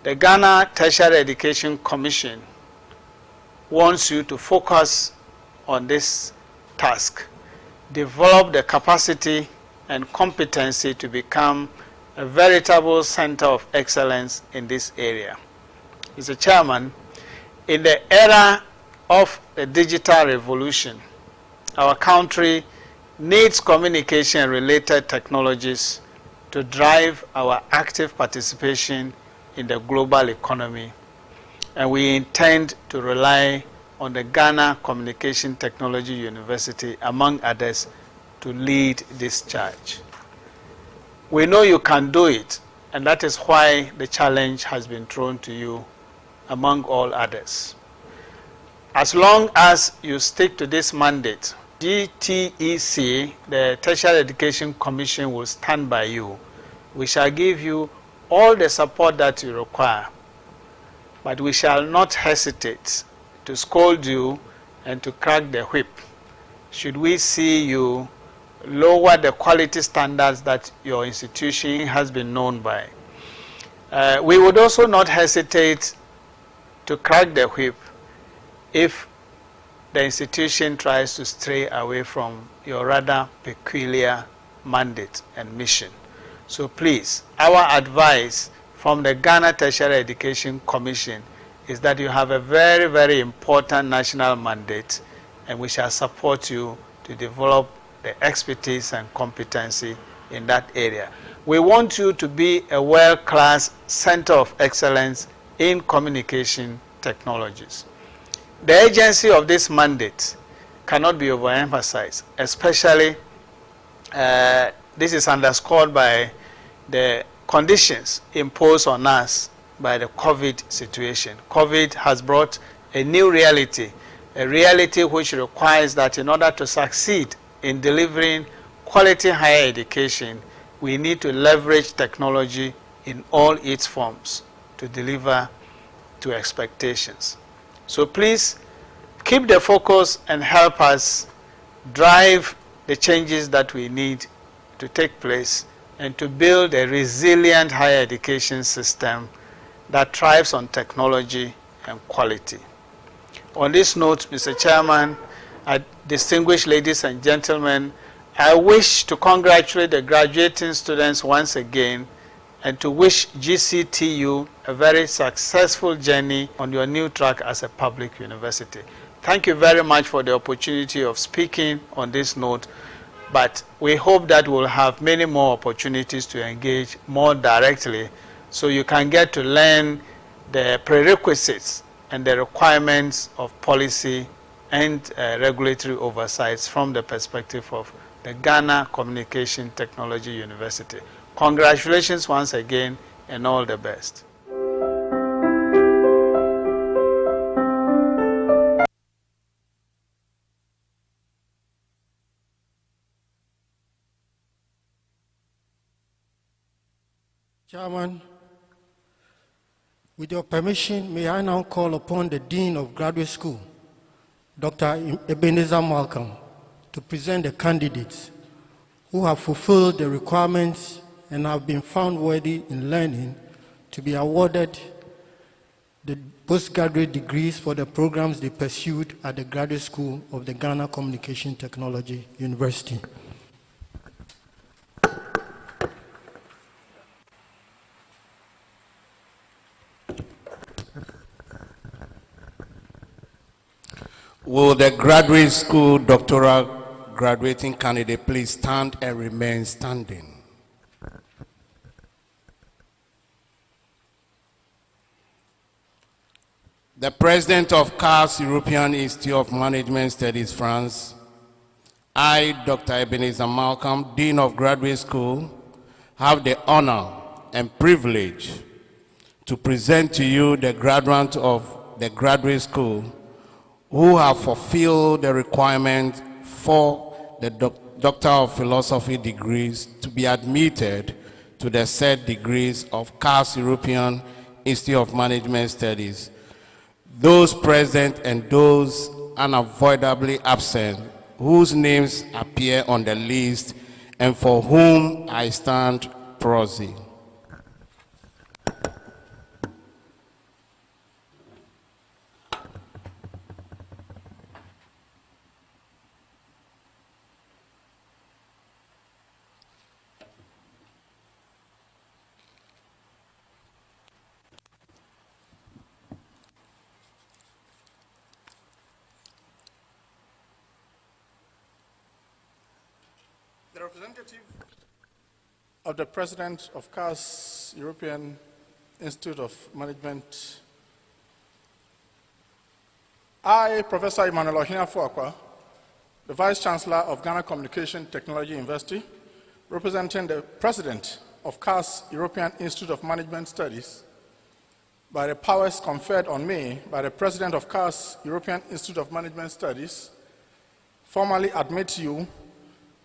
The Ghana Tertiary Education Commission wants you to focus on this task, develop the capacity and competency to become a veritable center of excellence in this area. Mr. Chairman, in the era of the digital revolution, our country needs communication-related technologies to drive our active participation in the global economy, and we intend to rely on the Ghana Communication Technology University, among others, to lead this charge. We know you can do it, and that is why the challenge has been thrown to you, among all others. As long as you stick to this mandate, GTEC, the Tertiary Education Commission, will stand by you. We shall give you all the support that you require, but we shall not hesitate to scold you and to crack the whip should we see you lower the quality standards that your institution has been known by. We would also not hesitate to crack the whip if the institution tries to stray away from your rather peculiar mandate and mission. So please, our advice from the Ghana Tertiary Education Commission is that you have a very, very important national mandate, and we shall support you to develop the expertise and competency in that area. We want you to be a world-class center of excellence in communication technologies. The agency of this mandate cannot be overemphasized, especially this is underscored by the conditions imposed on us by the COVID situation. COVID has brought a new reality a reality which requires that in order to succeed in delivering quality higher education, we need to leverage technology in all its forms to deliver to expectations. So please keep the focus and help us drive the changes that we need to take place and to build a resilient higher education system that thrives on technology and quality. On this note, Mr. Chairman, distinguished ladies and gentlemen, I wish to congratulate the graduating students once again and to wish GCTU a very successful journey on your new track as a public university. Thank you very much for the opportunity of speaking on this note, but we hope that we'll have many more opportunities to engage more directly so you can get to learn the prerequisites and the requirements of policy and regulatory oversights from the perspective of the Ghana Communication Technology University. Congratulations once again and all the best. Chairman, with your permission, may I now call upon the Dean of Graduate School, Dr. Ebenezer Malcolm, to present the candidates who have fulfilled the requirements and have been found worthy in learning to be awarded the postgraduate degrees for the programs they pursued at the Graduate School of the Ghana Communication Technology University. Will the graduate school doctoral graduating candidate please stand and remain standing? The President of CARS European Institute of Management Studies, France, I, Dr. Ebenezer Malcolm, Dean of Graduate School, have the honor and privilege to present to you the graduates of the graduate school who have fulfilled the requirement for the Doctor of Philosophy degrees to be admitted to the said degrees of CARS European Institute of Management Studies. Those present and those unavoidably absent, whose names appear on the list and for whom I stand proxy. The representative of the President of CARS European Institute of Management, I, Professor Emmanuel Ohina-Fuakwa, the Vice Chancellor of Ghana Communication Technology University, representing the President of CARS European Institute of Management Studies, by the powers conferred on me by the President of CARS European Institute of Management Studies, formally admit you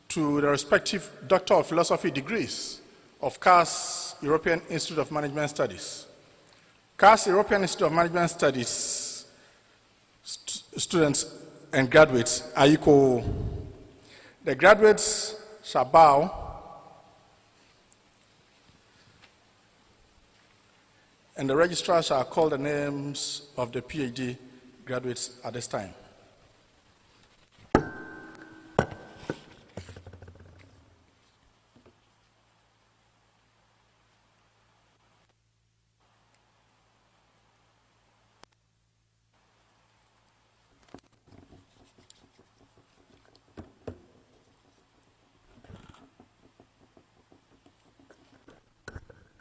to the respective Doctor of Philosophy degrees of CARS European Institute of Management Studies. CARS European Institute of Management Studies students and graduates are equal. The graduates shall bow, and the registrar shall call the names of the PhD graduates at this time.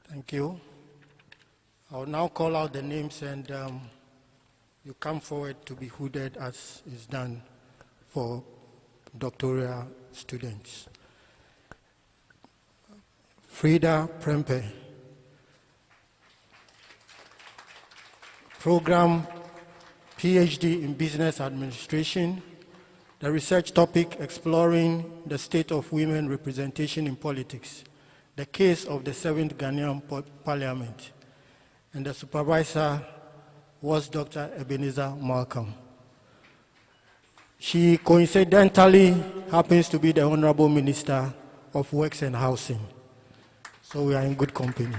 Thank you. I'll now call out the names and you come forward to be hooded as is done for doctoral students. Frida Prempe, Program PhD in Business Administration. The research topic exploring the state of women representation in politics, the case of the 7th Ghanaian Parliament. And the supervisor was Dr. Ebenezer Malcolm. She coincidentally happens to be the Honorable Minister of Works and Housing. So we are in good company.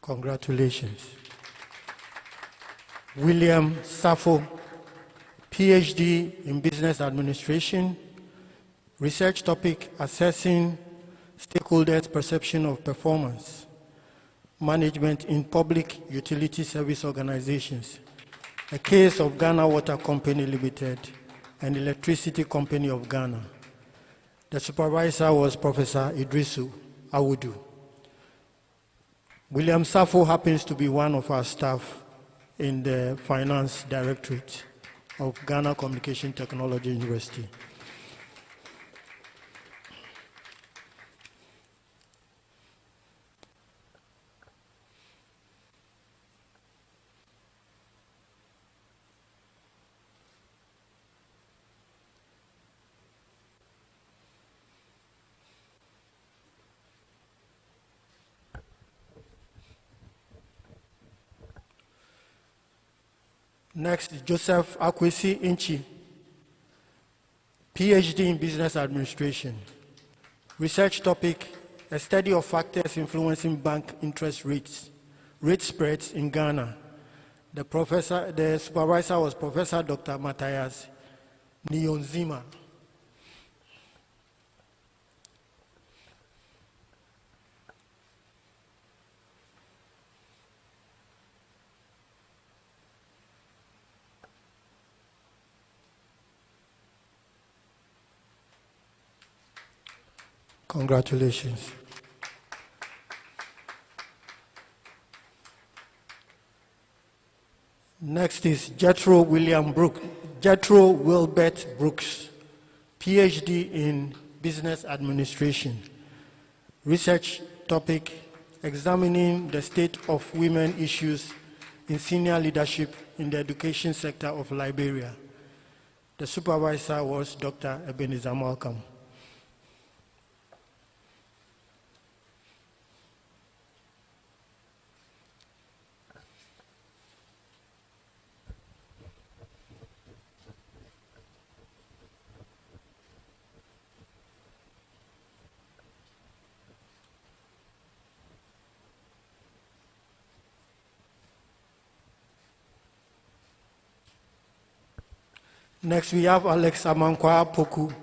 Congratulations. William Safo, PhD in Business Administration. Research topic, assessing stakeholders' perception of performance management in public utility service organizations. A case of Ghana Water Company Limited and Electricity Company of Ghana. The supervisor was Professor Idrisu Awudu. William Safo happens to be one of our staff in the Finance Directorate of Ghana Communication Technology University. Next, Joseph Akwesi Inchi, PhD in Business Administration. Research topic, a study of factors influencing bank interest rates, rate spreads in Ghana. The supervisor was Professor Dr. Matthias Nyonzima. Congratulations. Next is Jethro Wilbert Brooks, PhD in Business Administration. Research topic, examining the state of women issues in senior leadership in the education sector of Liberia. The supervisor was Dr. Ebenezer Malcolm. Next, we have Alex Amankwa Poku,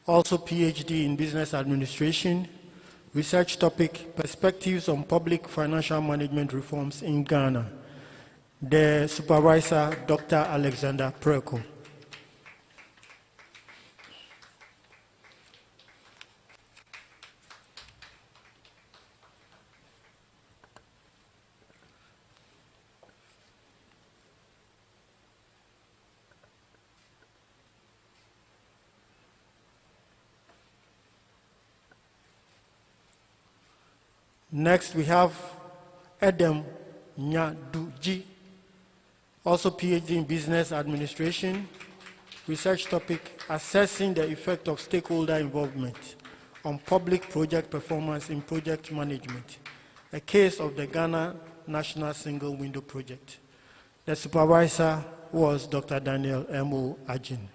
also PhD in Business Administration. Research topic, perspectives on public financial management reforms in Ghana. The supervisor, Dr. Alexander Preko. Next, we have Edem Nyaduji, also PhD in Business Administration. Research topic, assessing the effect of stakeholder involvement on public project performance in project management. A case of the Ghana National Single Window Project. The supervisor was Dr. Daniel M.O. Ajin.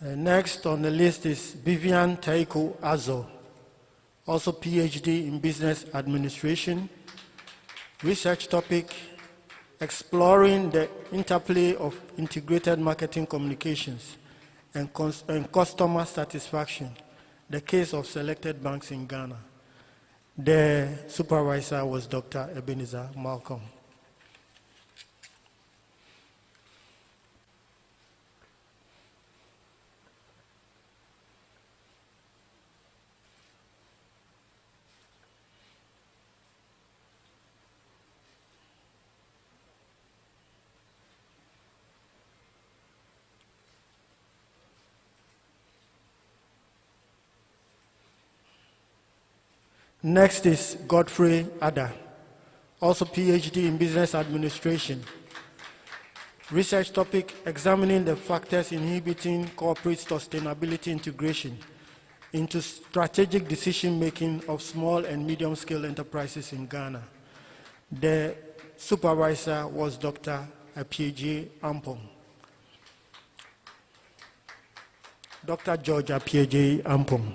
Next on the list is Vivian Taiko Azo, also PhD in Business Administration. Research topic, exploring the interplay of integrated marketing communications and customer satisfaction, the case of selected banks in Ghana. The supervisor was Dr. Ebenezer Malcolm. Next is Godfrey Ada, also PhD in Business Administration. Research topic, examining the factors inhibiting corporate sustainability integration into strategic decision-making of small and medium-scale enterprises in Ghana. The supervisor was Dr. Apieje Ampong. Dr. George Apieje Ampong.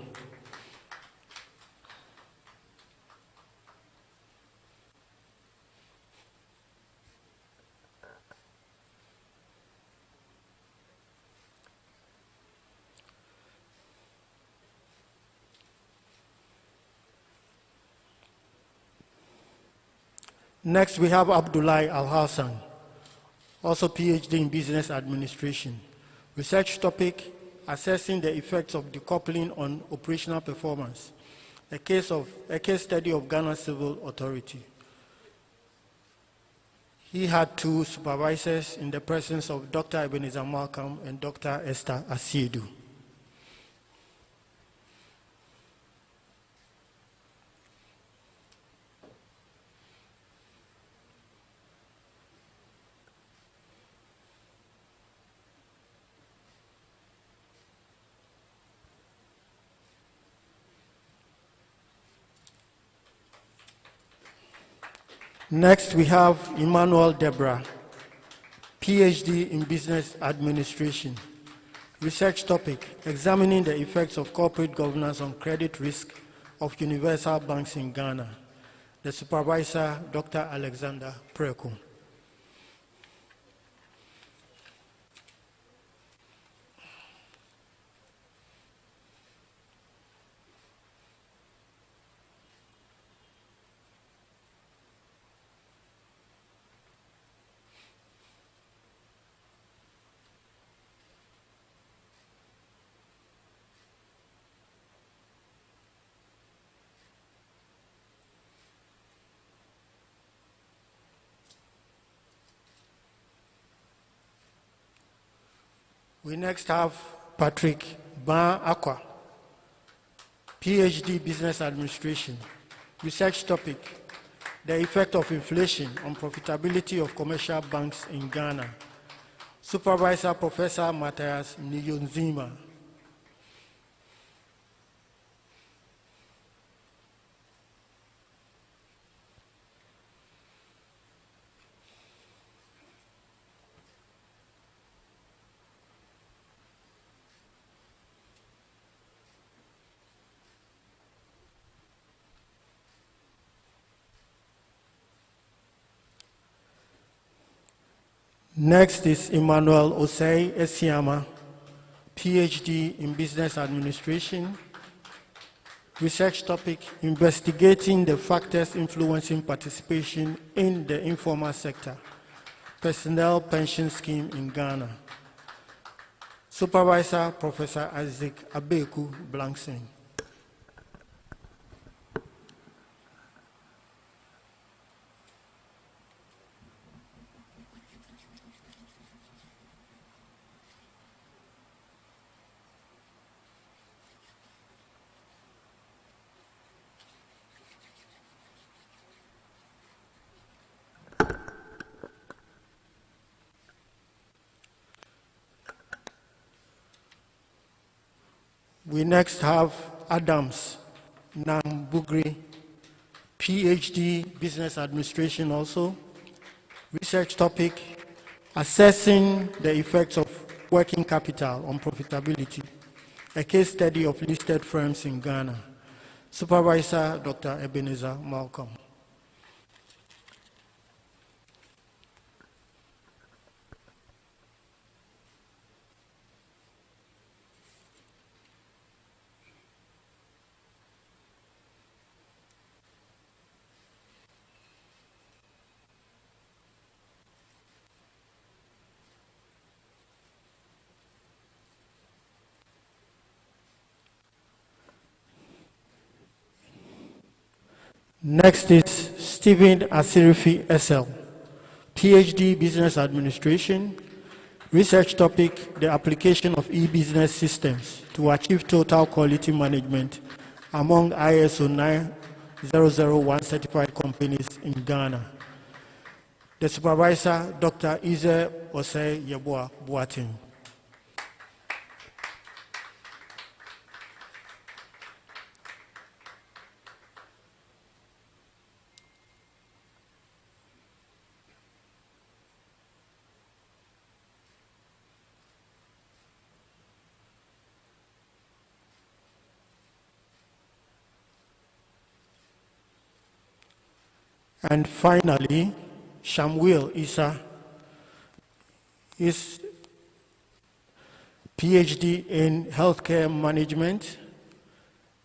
Next, we have Abdullah Al-Hassan, also PhD in Business Administration. Research topic, assessing the effects of decoupling on operational performance, a case study of Ghana Civil Authority. He had two supervisors in the presence of Dr. Ebenezer Malcolm and Dr. Esther Asiedu. Next, we have Emmanuel Debra, PhD in Business Administration. Research topic, examining the effects of corporate governance on credit risk of universal banks in Ghana. The supervisor, Dr. Alexander Preko. We next have Patrick Ban Aqua, PhD Business Administration. Research topic, the effect of inflation on profitability of commercial banks in Ghana. Supervisor Professor Matthias Niyonzima. Next is Emmanuel Osei Esiama, PhD in Business Administration. Research topic, investigating the factors influencing participation in the informal sector, personnel pension scheme in Ghana. Supervisor, Professor Isaac Abeku Blankson. We next have Adams Nambugri, PhD Business Administration also. Research topic, assessing the effects of working capital on profitability, a case study of listed firms in Ghana. Supervisor, Dr. Ebenezer Malcolm. Next is Stephen Asirifi SL, PhD Business Administration. Research topic, the application of e-business systems to achieve total quality management among ISO 9001 certified companies in Ghana. The supervisor, Dr. Ize Osei Yeboah Boateng. And finally, Shamwil Isa is PhD in healthcare management.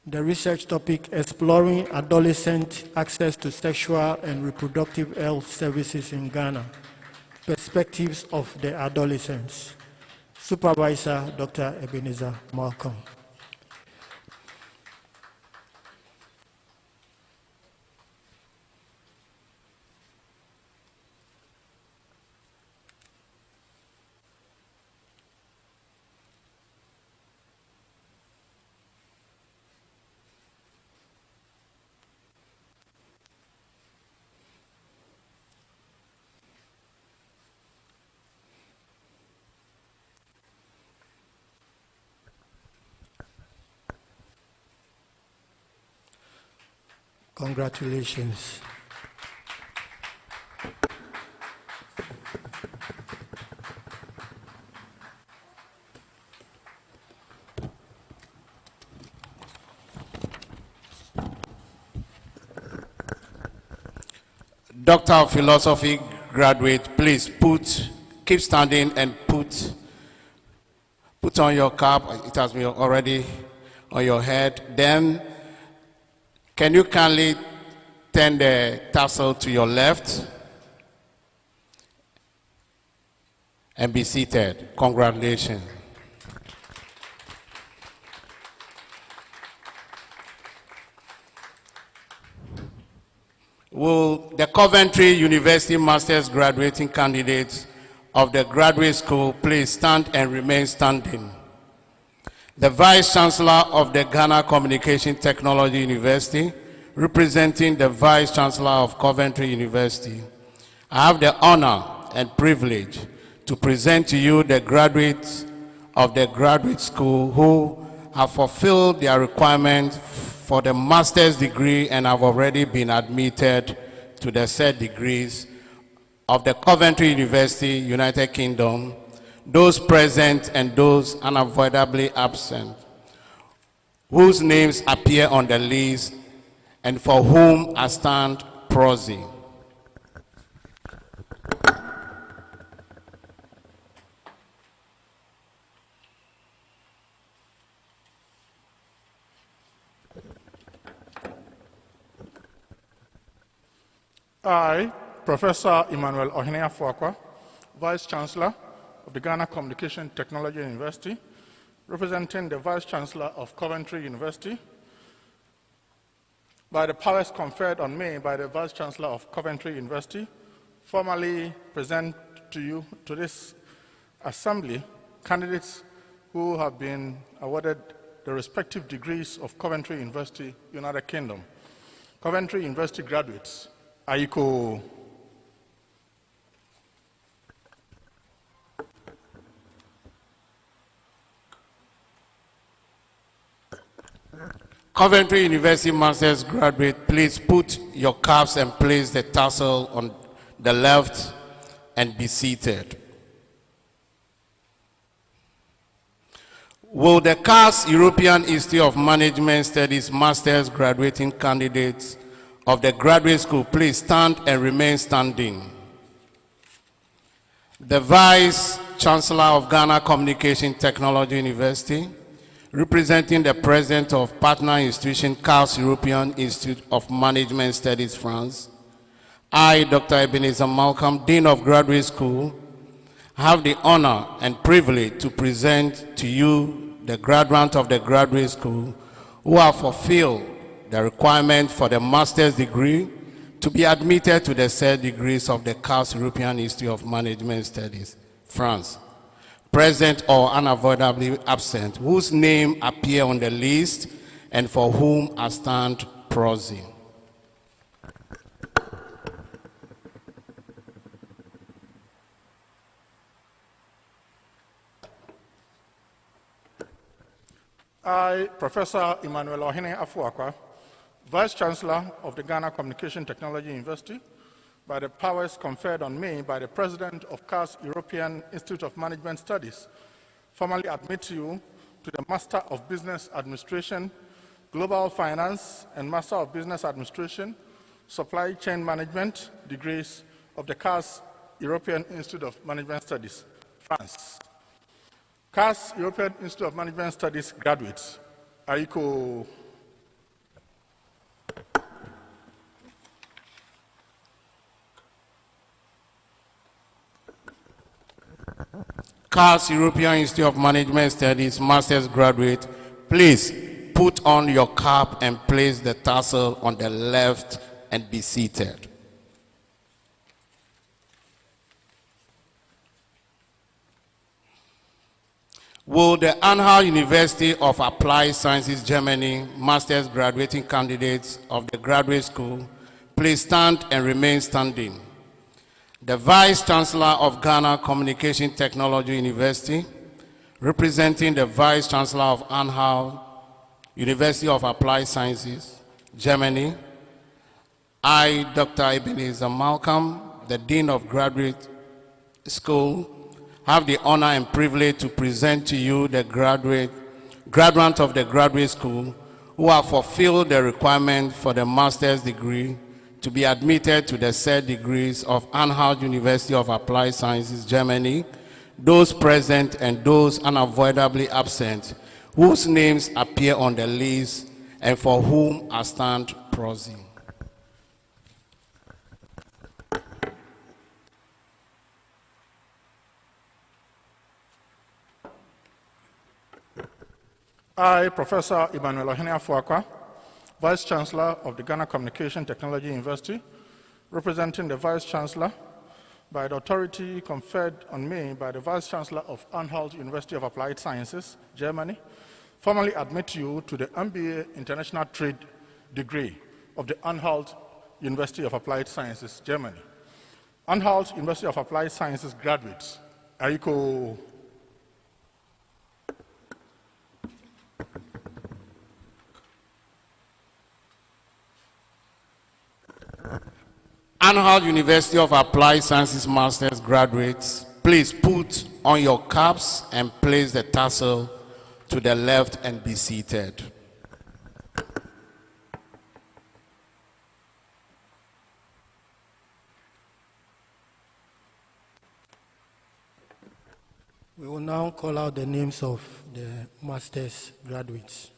The research topic, exploring adolescent access to sexual and reproductive health services in Ghana, perspectives of the adolescents. Supervisor, Dr. Ebenezer Malcolm. Congratulations. Doctor of Philosophy graduate, please keep standing and put on your cap. It has been already on your head. Then, can you kindly turn the tassel to your left and be seated? Congratulations. Will the Coventry University Master's graduating candidates of the graduate school please stand and remain standing? The Vice Chancellor of the Ghana Communication Technology University, representing the Vice Chancellor of Coventry University, I have the honor and privilege to present to you the graduates of the graduate school who have fulfilled their requirements for the master's degree and have already been admitted to the said degrees of the Coventry University, United Kingdom, those present and those unavoidably absent, whose names appear on the list and for whom I stand proxy. I, Professor Emmanuel Ohinea Fuakwa, Vice Chancellor of the Ghana Communication Technology University, representing the Vice Chancellor of Coventry University, by the powers conferred on me by the Vice Chancellor of Coventry University, formally present to you, to this assembly, candidates who have been awarded the respective degrees of Coventry University, United Kingdom. Coventry University graduates, Aiko. Coventry University Master's graduate, please put your caps and place the tassel on the left and be seated. Will the CAS European Institute of Management Studies Master's graduating candidates of the graduate school please stand and remain standing? The Vice Chancellor of Ghana Communication Technology University, representing the President of Partner Institution CAS European Institute of Management Studies France, I, Dr. Ebenezer Malcolm, Dean of Graduate School, have the honor and privilege to present to you the graduates of the graduate school who have fulfilled the requirement for the master's degree to be admitted to the said degrees of the CAS European Institute of Management Studies, France, present or unavoidably absent, whose name appear on the list and for whom I stand proxy. I, Professor Emmanuel Ohene Afuakwa, Vice Chancellor of the Ghana Communication Technology University, by the powers conferred on me by the President of CAS European Institute of Management Studies, formally admit you to the Master of Business Administration, Global Finance, and Master of Business Administration, Supply Chain Management degrees of the CAS European Institute of Management Studies, France. CAS European Institute of Management Studies graduates, Aiko. CAS European Institute of Management Studies master's graduate, please put on your cap and place the tassel on the left and be seated. Will the Unhealth University of Applied Sciences, Germany, master's graduating candidates of the graduate school please stand and remain standing? The Vice Chancellor of Ghana Communication Technology University, representing the Vice Chancellor of Unhealth University of Applied Sciences, Germany, I, Dr. Ebenezer Malcolm, the Dean of Graduate School, have the honor and privilege to present to you the graduates of the graduate school who have fulfilled the requirement for the master's degree to be admitted to the said degrees of Unhealth University of Applied Sciences, Germany, those present and those unavoidably absent, whose names appear on the list and for whom I stand proxy. I, Professor Emmanuel Ohene Afuakwa, Vice Chancellor of the Ghana Communication Technology University, representing the Vice Chancellor, by the authority conferred on me by the Vice Chancellor of Unhealth University of Applied Sciences, Germany, formally admit you to the MBA International Trade degree of the Unhealth University of Applied Sciences, Germany. Unhealth University of Applied Sciences graduates, Aiko. Unhealth University of Applied Sciences master's graduates, please put on your caps and place the tassel to the left and be seated. We will now call out the names of the master's graduates.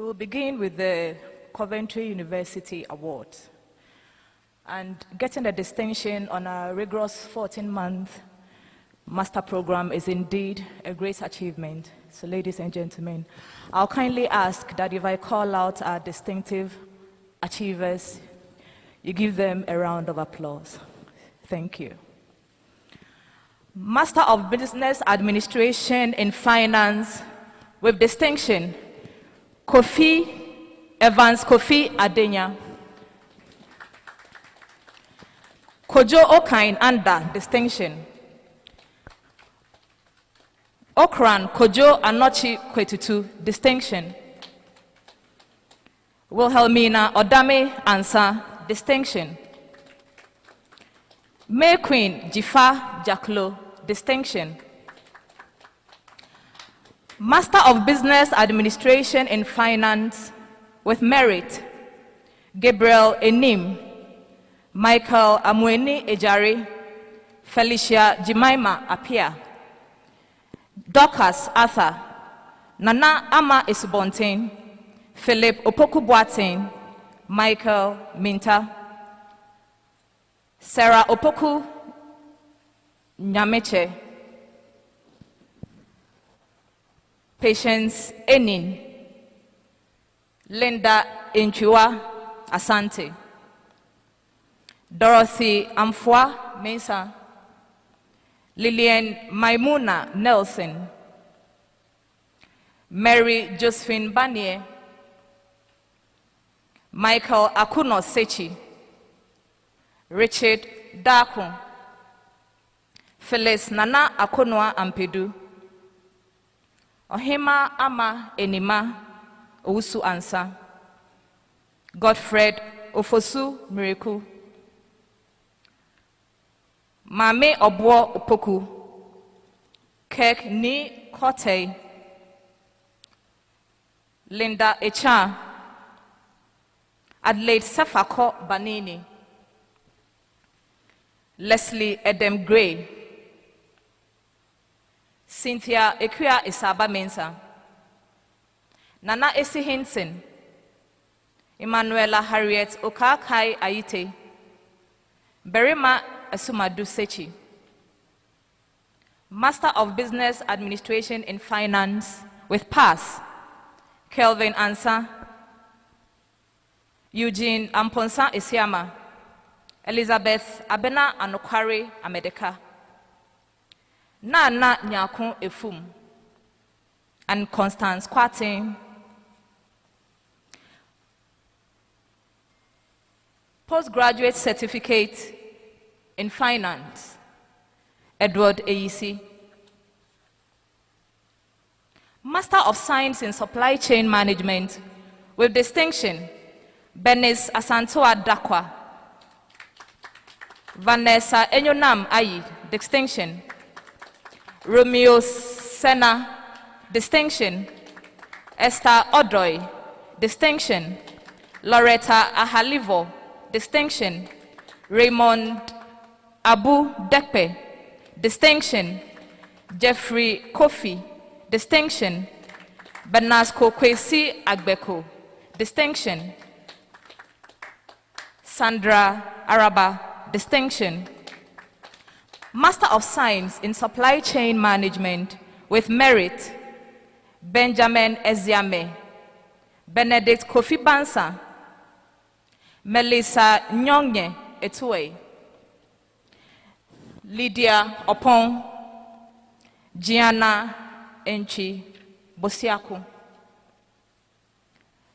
We will begin with the Coventry University Award. And getting a distinction on a rigorous 14-month master program is indeed a great achievement. So ladies and gentlemen, I'll kindly ask that if I call out our distinctive achievers, you give them a round of applause. Thank you. Master of Business Administration in Finance with distinction, Evans Kofi Adenya. Kojo Okain under distinction. Okran Kojo Anochi Kwetutu distinction. Wilhelmina Odame Ansa distinction. May Queen Jifa Jaklo distinction. Master of Business Administration in Finance with merit, Gabriel Enim, Michael Amweni Ejari, Felicia Jimaima Apia, Dorcas Arthur, Nana Ama Isubontin, Philip Opoku Boateng, Michael Minta, Sarah Opoku Nyameche, Patience Enin, Linda Inchua Asante, Dorothy Amfwa Mensah, Lillian Maimuna Nelson, Mary Josephine Banier, Michael Akuno Sechi, Richard Daku, Phyllis Nana Akonwa Ampedu, Ohima Ama Enima Owusu Ansa, Godfred Ofosu Miracle, Mame Obwo Opoku, Kek Ni Kote, Linda Echa, Adelaide Safako Banini, Leslie Edem Gray, Cynthia Ekwia Isaba Mensah, Nana Esi Hinson, Emanuela Harriet Okakai Aite, Berima Asumadu Sechi, Master of Business Administration in Finance with PASS, Kelvin Ansa, Eugene Amponsa Isiama, Elizabeth Abena Anokware Amedeka, Nana Nyakun Efum, and Constance Kwatin. Postgraduate Certificate in Finance, Edward Eisi. Master of Science in Supply Chain Management with distinction, Bernice Asantoa Dakwa. Vanessa Enyonam Ayi, distinction. Romeo Sena, distinction. Esther Odoi, distinction. Loretta Ahalivo, distinction. Raymond Abu Dekpe, distinction. Jeffrey Kofi, distinction. Benasco Kwesi Agbeko, distinction. Sandra Araba, distinction. Master of Science in Supply Chain Management with merit, Benjamin Eziame, Benedict Kofi Bansa, Melissa Nyonye Etue, Lydia Opon, Gianna Enchi Bosiaku,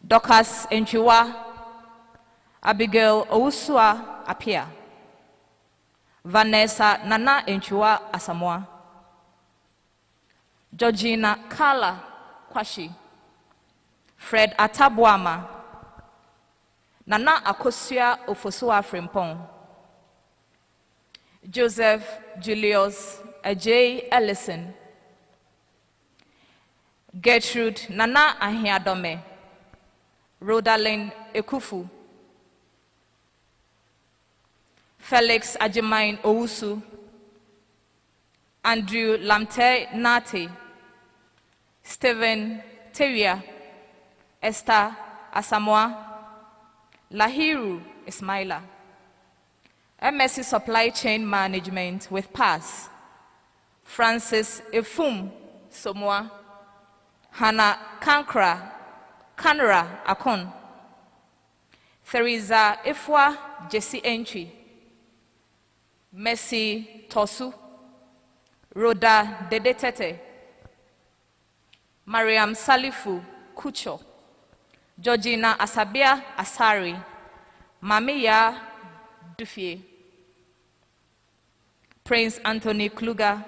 Dorcas Enchiwa, Abigail Owusua Apia, Vanessa Nana Enchiwa Asamoah, Georgina Kala Kwashi, Fred Atabuama, Nana Akosua Ofosua Frimpong, Joseph Julius Ajay Ellison, Gertrude Nana Ahiadome, Rodalyn Ekufu, Felix Ajimain Owusu, Andrew Lamte Nate, Stephen Teria, Esther Asamoah, Lahiru Ismaila, MSc Supply Chain Management with PASS, Francis Efum Somoa, Hannah Kanra Akon, Theresa Ifwa Jesse Entry, Mercy Tosu, Rhoda Dedetete, Mariam Salifu Kucho, Georgina Asabia Asari, Mamiya Dufie, Prince Anthony Kluger,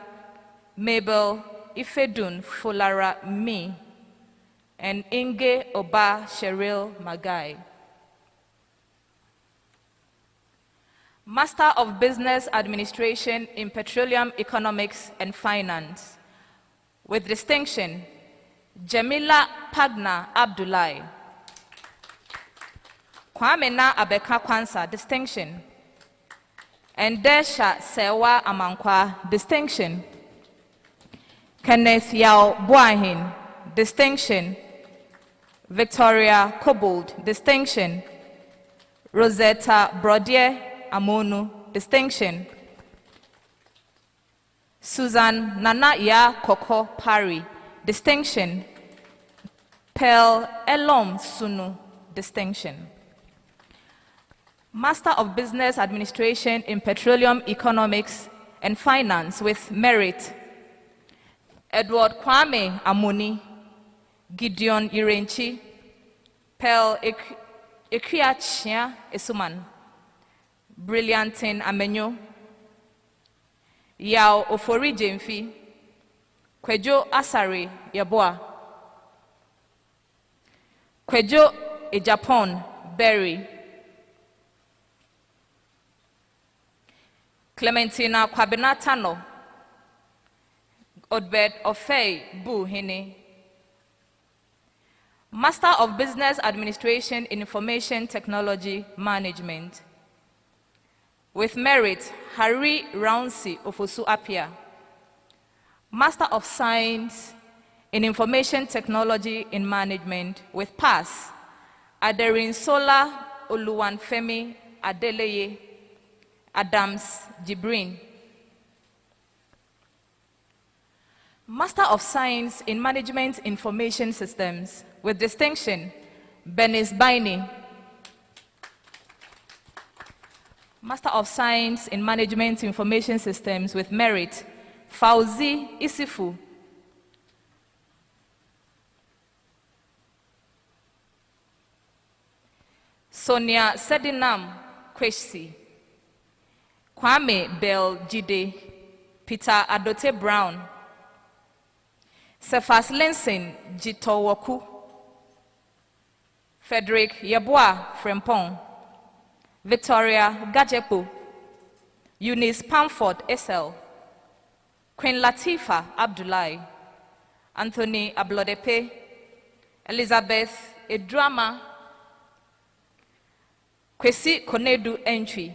Mabel Ifedun Fulara Mi, and Inge Oba Cheryl Magai. Master of Business Administration in Petroleum Economics and Finance, with distinction, Jamila Pagna Abdullahi. Kwame Na Abeka Kwansa, distinction. And Desha Sewa Amankwa, distinction. Kenneth Yao Buahin, distinction. Victoria Kobold, distinction. Rosetta Brodier Amonu, distinction. Susan Nana Ya Koko Pari, distinction. Pearl Elom Sunu, distinction. Master of Business Administration in Petroleum Economics and Finance with merit. Edward Kwame Amuni, Gideon Irenchi, Pearl Ekriachia Esuman, Brilliantine Amenyo, Yao Ofori Jemfi, Kwejo Asari Yaboa, Kwejo Ejapon Berry, Clementina Kwabenatano, Odbed Ofei Bu Hini, Master of Business Administration in Information Technology Management. With merit, Harry Rounsi Ofosu Apia, Master of Science in Information Technology in Management. With pass, Aderin Sola Oluwanfemi Adeleye Adams Jibrin. Master of Science in Management Information Systems. With distinction, Benis Baini. Master of Science in Management Information Systems with merit, Fauzi Isifu. Sonia Sedinam Kwesi. Kwame Bell Jide. Peter Adote Brown. Cephas Linson Jitowoku. Frederick Yeboah Frempong. Victoria Gajepo, Eunice Pamford Essel, Queen Latifa Abdullahi, Anthony Ablodepe, Elizabeth Edrama, Kwesi Konedu Entry,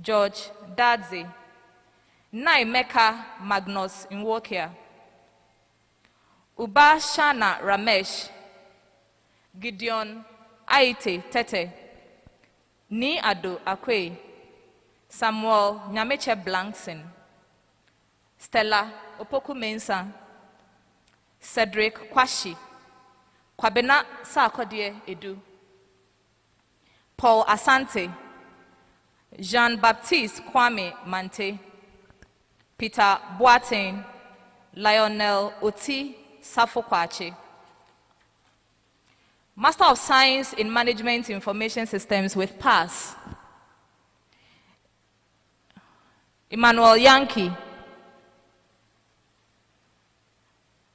George Dadze, Naimeka Magnus Nwokia, Uba Shana Ramesh, Gideon Aite Tete, Ni Ado Akwe, Samuel Nyameche Blankson, Stella Opoku Mensa, Cedric Kwashi, Kwabena Sarkodie Edu, Paul Asante, Jean-Baptiste Kwame Mante, Peter Boateng, Lionel Oti Safokwache. Master of Science in Management Information Systems with pass, Emmanuel Yankee,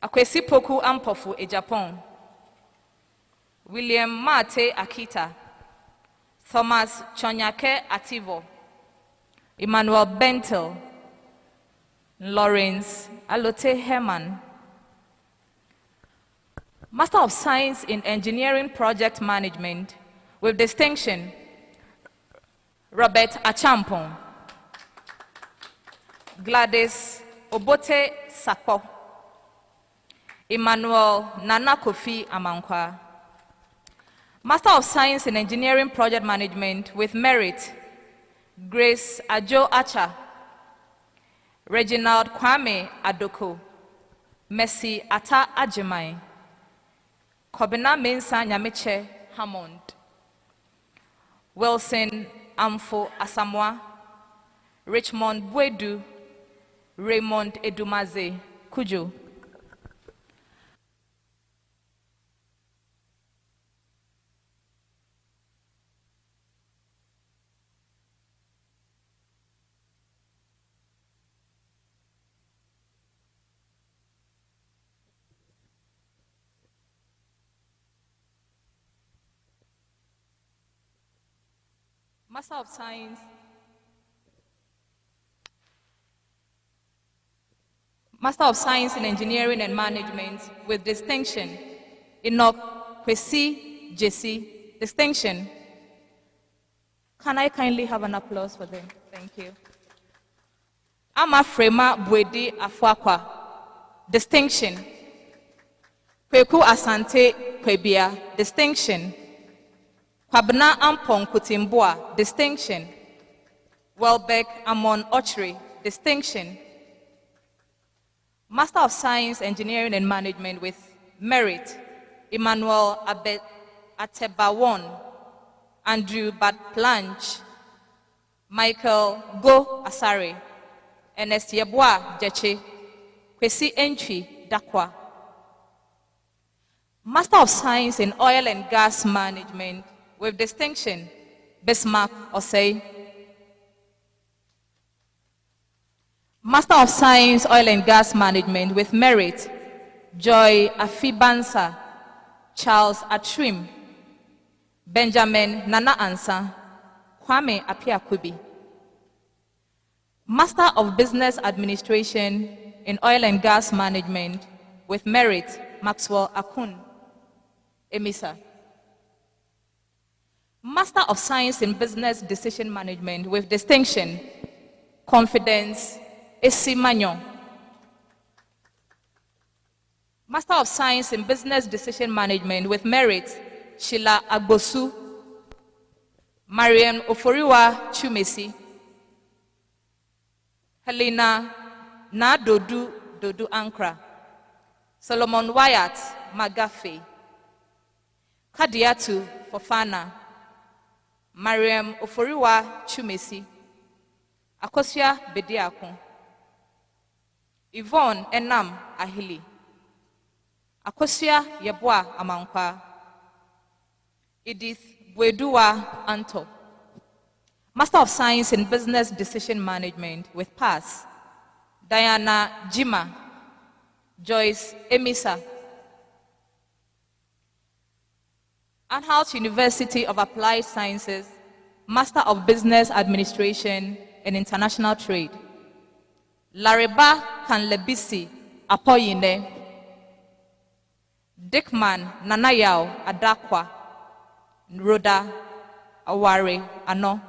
Akwesi Poku Ampofu Ejapon, William Mate Akita, Thomas Chonyake Ativo, Emmanuel Bentel, Lawrence Alote Herman. Master of Science in Engineering Project Management with distinction, Robert Achampong, Gladys Obote Sakpo, Emmanuel Nana Kofi Amankwa. Master of Science in Engineering Project Management with merit, Grace Ajo Acha, Reginald Kwame Adoko, Mercy Ata Ajimai, Kobina Mensa Nyameche Hammond, Wilson Amfo Asamoah, Richmond Bwedu, Raymond Edumaze Kujo. Master of Science, Master of Science in Engineering and Management with distinction, Enoch Kwesi JC, distinction. Can I kindly have an applause for them? Thank you. Amafrema Bwedi Afwakwa, distinction. Kweku Asante Kwebia, distinction. Kwabna Ampong Kutimbua, distinction. Welbeck Amon Ochre, distinction. Master of Science, Engineering and Management with merit, Emmanuel Atebawon, Andrew Badplanch, Michael Go Asare, Ernest Yeboah Jeche, Kwesi Entry Dakwa. Master of Science in Oil and Gas Management with distinction, Bismarck Osei. Master of Science, Oil and Gas Management with merit, Joy Afibansa, Charles Atrim, Benjamin Nana Ansa, Kwame Apiakubi. Master of Business Administration in Oil and Gas Management with merit, Maxwell Akun, Emisa. Master of Science in Business Decision Management with distinction, Confidence Esi Manyon. Master of Science in Business Decision Management with merit, Sheila Agbosu, Mariam Oforiwa Chumesi, Helena Na Dodu Ankra, Solomon Wyatt Magafe, Kadiatu Fofana, Mariam Oforiwa Chumesi, Akosia Bediakon, Yvonne Enam Ahili, Akosia Yeboah Amankwa, Edith Bwedua Anto. Master of Science in Business Decision Management with PASS, Diana Jima, Joyce Emisa. Unhealth University of Applied Sciences, Master of Business Administration and International Trade, Lariba Kanlebisi Apoyine, Dickman Nanayao Adakwa, Rhoda Aware Ano.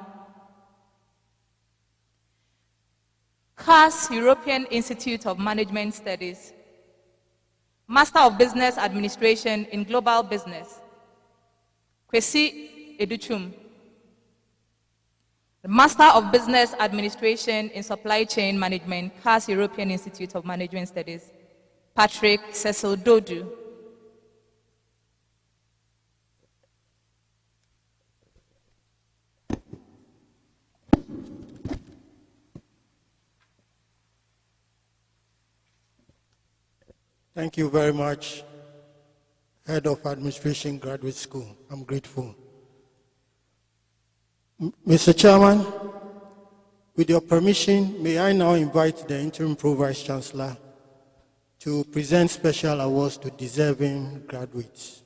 CAS European Institute of Management Studies, Master of Business Administration in Global Business, Kwesi Educhum. The Master of Business Administration in Supply Chain Management, CAS European Institute of Management Studies, Patrick Cecil Dodu. Thank you very much, Head of Administration Graduate School. I'm grateful. Mr. Chairman, with your permission, may I now invite the Interim Pro-Vice Chancellor to present special awards to deserving graduates.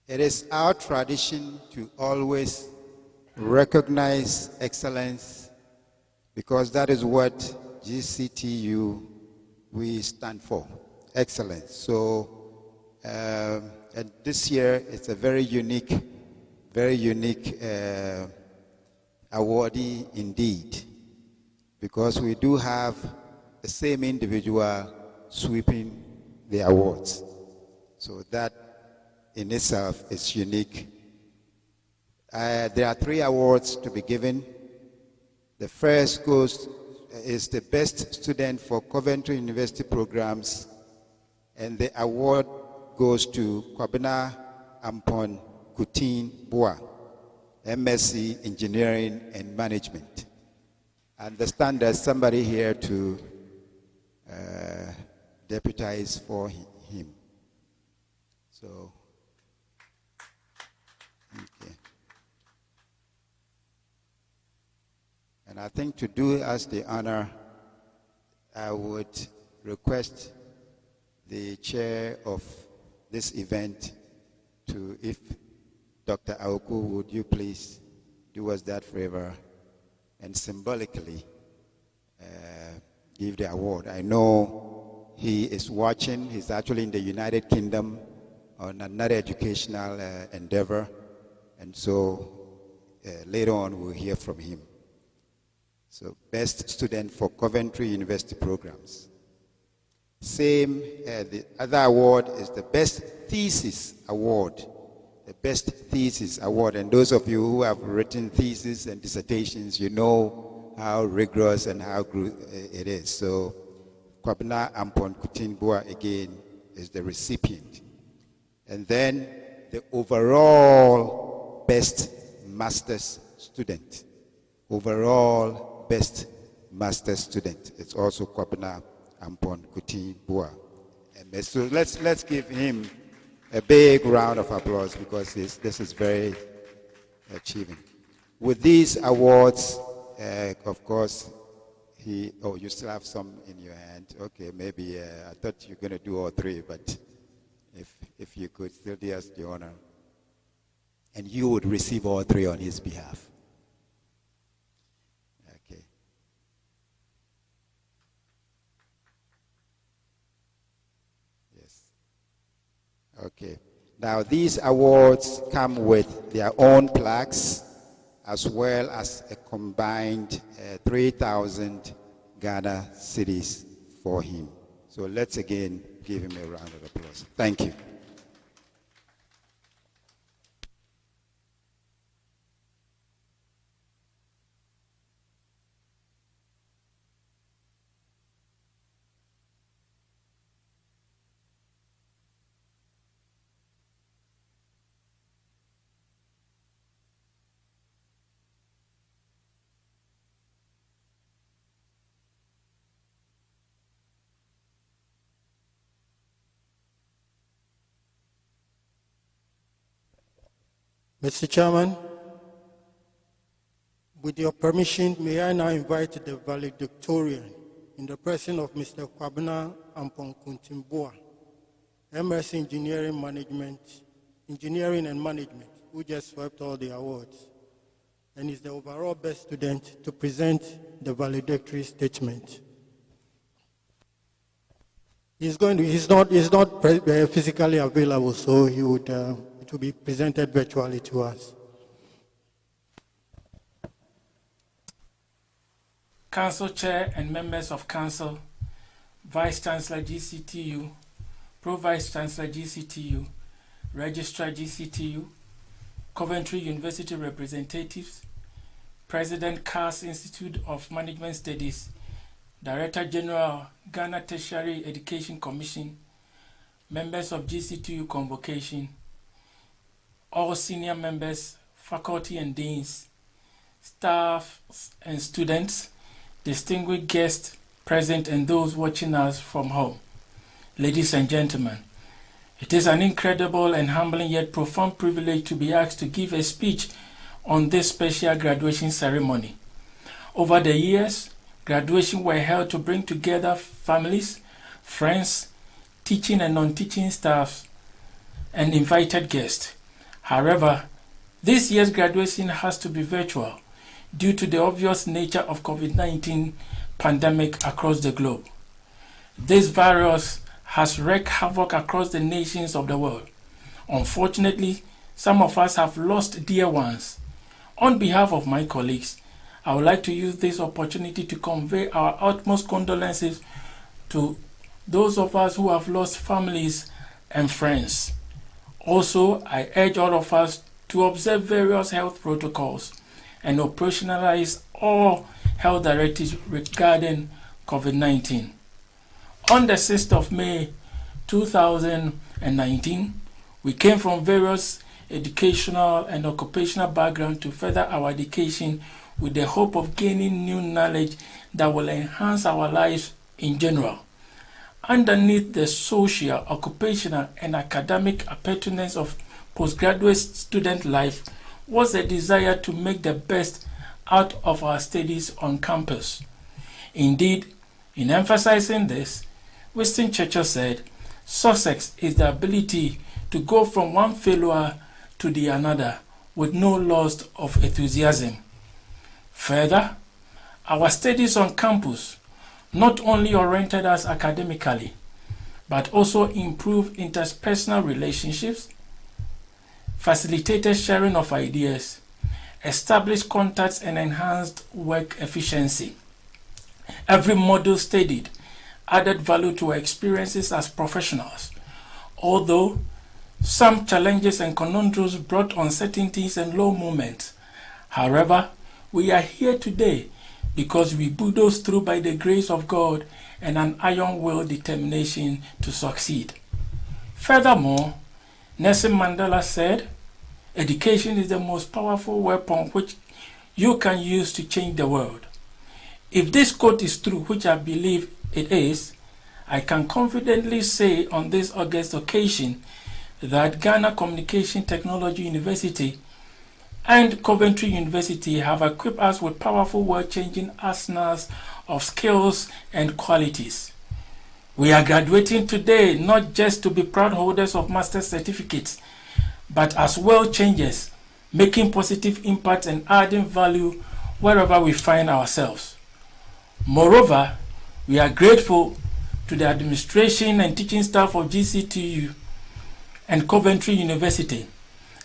It is our tradition to always recognize excellence because that is what GCTU we stand for, excellence. So and this year it's a very unique awardee indeed, because we do have the same individual sweeping the awards. So that in itself is unique. There are 3 awards to be given. The first is the best student for Coventry University programs, and the award goes to Kwabena Ampon Kutin Bua, MSc Engineering and Management. I understand there's somebody here to deputize for him. So, okay. And I think to do us the honor, I would request the chair of this event to, if Dr. Aoku, would you please do us that favor and symbolically give the award. I know he is watching. He's actually in the United Kingdom, on another educational endeavor, and so later on we'll hear from him. So best student for Coventry University programs. Same, the other award is the best thesis award. The best thesis award, and those of you who have written theses and dissertations, you know how rigorous and how good it is. So Kwabena Ampon Kutinbua again is the recipient. And then the overall best master's student. Overall best master's student. It's also Kwabena Ampon Kutinbua. So let's give him a big round of applause because this is very achieving. With these awards, of course, you still have some in your hand. Okay, maybe I thought you were going to do all three, but if you could still do us the honor. And you would receive all three on his behalf. Okay. Yes. Okay. Now, these awards come with their own plaques, as well as a combined 3,000 Ghana cedis for him. So let's again give him a round of applause. Thank you. Mr. Chairman, with your permission, may I now invite the valedictorian in the person of Mr. Kwabena Ampon Kutinbua, MS Engineering and Management, who just swept all the awards, and is the overall best student, to present the valedictory statement. He's not physically available, so he would. It will be presented virtually to us. Council Chair and members of Council, Vice Chancellor GCTU, Pro-Vice Chancellor GCTU, Registrar GCTU, Coventry University representatives, President CAS Institute of Management Studies, Director General, Ghana Tertiary Education Commission, members of GCTU Convocation, all senior members, faculty and deans, staff and students, distinguished guests present and those watching us from home. Ladies and gentlemen, it is an incredible and humbling yet profound privilege to be asked to give a speech on this special graduation ceremony. Over the years, graduations were held to bring together families, friends, teaching and non-teaching staff, and invited guests. However, this year's graduation has to be virtual due to the obvious nature of COVID-19 pandemic across the globe. This virus has wreaked havoc across the nations of the world. Unfortunately, some of us have lost dear ones. On behalf of my colleagues, I would like to use this opportunity to convey our utmost condolences to those of us who have lost families and friends. Also, I urge all of us to observe various health protocols and operationalize all health directives regarding COVID-19. On the 6th of May 2019, we came from various educational and occupational backgrounds to further our education with the hope of gaining new knowledge that will enhance our lives in general. Underneath the social, occupational, and academic appurtenance of postgraduate student life was a desire to make the best out of our studies on campus. Indeed, in emphasizing this, Winston Churchill said, "Success is the ability to go from one failure to the another with no loss of enthusiasm." Further, our studies on campus not only oriented us academically, but also improved interpersonal relationships, facilitated sharing of ideas, established contacts, and enhanced work efficiency. Every module studied added value to our experiences as professionals, although some challenges and conundrums brought uncertainties and low moments. However, we are here today because we bulldozed through by the grace of God and an iron-will determination to succeed. Furthermore, Nelson Mandela said, "Education is the most powerful weapon which you can use to change the world." If this quote is true, which I believe it is, I can confidently say on this August occasion that Ghana Communication Technology University and Coventry University have equipped us with powerful world-changing arsenals of skills and qualities. We are graduating today not just to be proud holders of master's certificates, but as world changers, making positive impact and adding value wherever we find ourselves. Moreover, we are grateful to the administration and teaching staff of GCTU and Coventry University,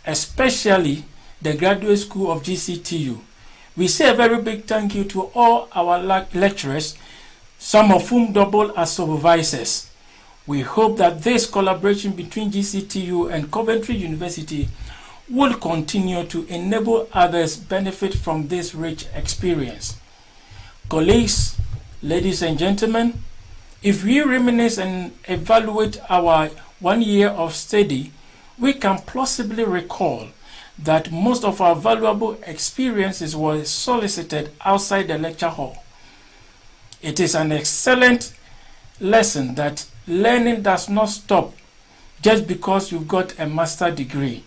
especially the Graduate School of GCTU. We say a very big thank you to all our lecturers, some of whom double as supervisors. We hope that this collaboration between GCTU and Coventry University will continue to enable others benefit from this rich experience. Colleagues, ladies and gentlemen, if we reminisce and evaluate our 1 year of study, we can plausibly recall that most of our valuable experiences were solicited outside the lecture hall. It is an excellent lesson that learning does not stop just because you've got a master's degree.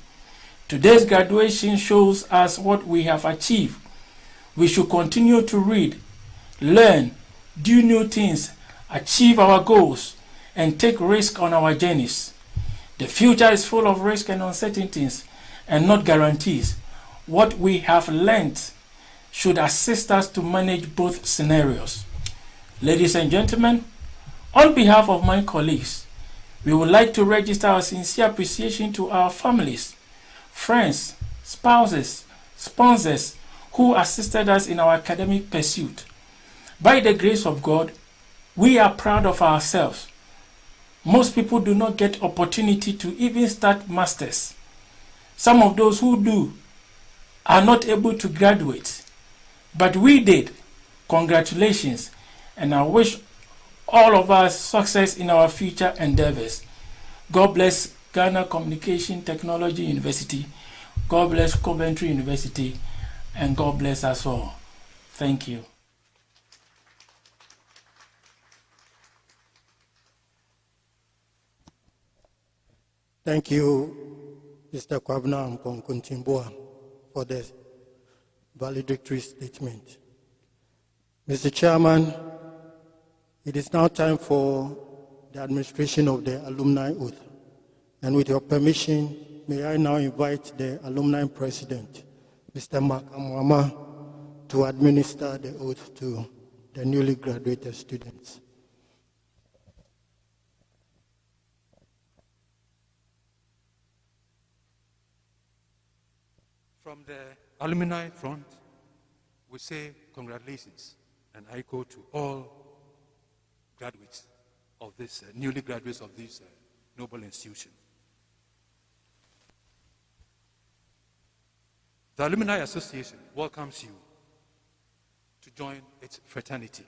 Today's graduation shows us what we have achieved. We should continue to read, learn, do new things, achieve our goals, and take risks on our journeys. The future is full of risk and uncertainties, and not guarantees. What we have learned should assist us to manage both scenarios. Ladies and gentlemen, on behalf of my colleagues, we would like to register our sincere appreciation to our families, friends, spouses, sponsors who assisted us in our academic pursuit. By the grace of God, we are proud of ourselves. Most people do not get opportunity to even start masters. Some of those who do are not able to graduate, but we did. Congratulations, and I wish all of us success in our future endeavors. God bless Ghana Communication Technology University, God bless Coventry University, and God bless us all. Thank you. Thank you, Mr. Kwabena Mponkuntimbua, for the valedictory statement. Mr. Chairman, it is now time for the administration of the alumni oath. And with your permission, may I now invite the alumni president, Mr. Mark Amwama, to administer the oath to the newly graduated students. From the alumni front, we say congratulations, and I go to all graduates of this, newly graduates of this noble institution. The Alumni Association welcomes you to join its fraternity.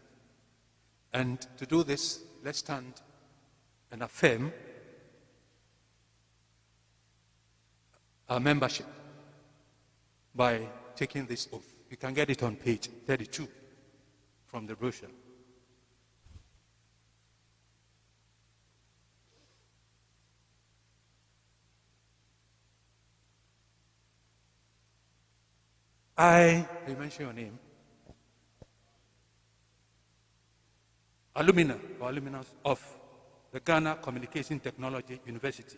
And to do this, let's stand and affirm our membership by taking this oath. You can get it on page 32 from the brochure. You mention your name. Alumina or alumnus of the Ghana Communication Technology University.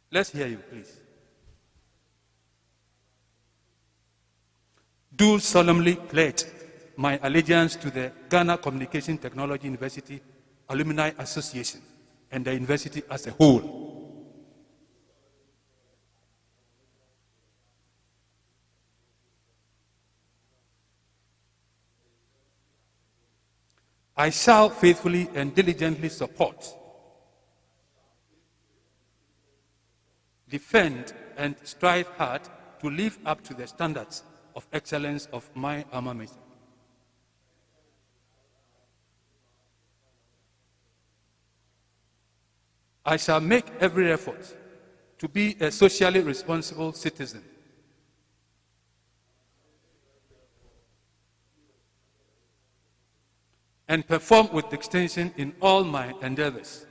Let's hear you, please. Do solemnly pledge my allegiance to the Ghana Communication Technology University Alumni Association and the university as a whole. I shall faithfully and diligently support, defend, and strive hard to live up to the standards of excellence of my alma mater. I shall make every effort to be a socially responsible citizen, and perform with distinction in all my endeavors.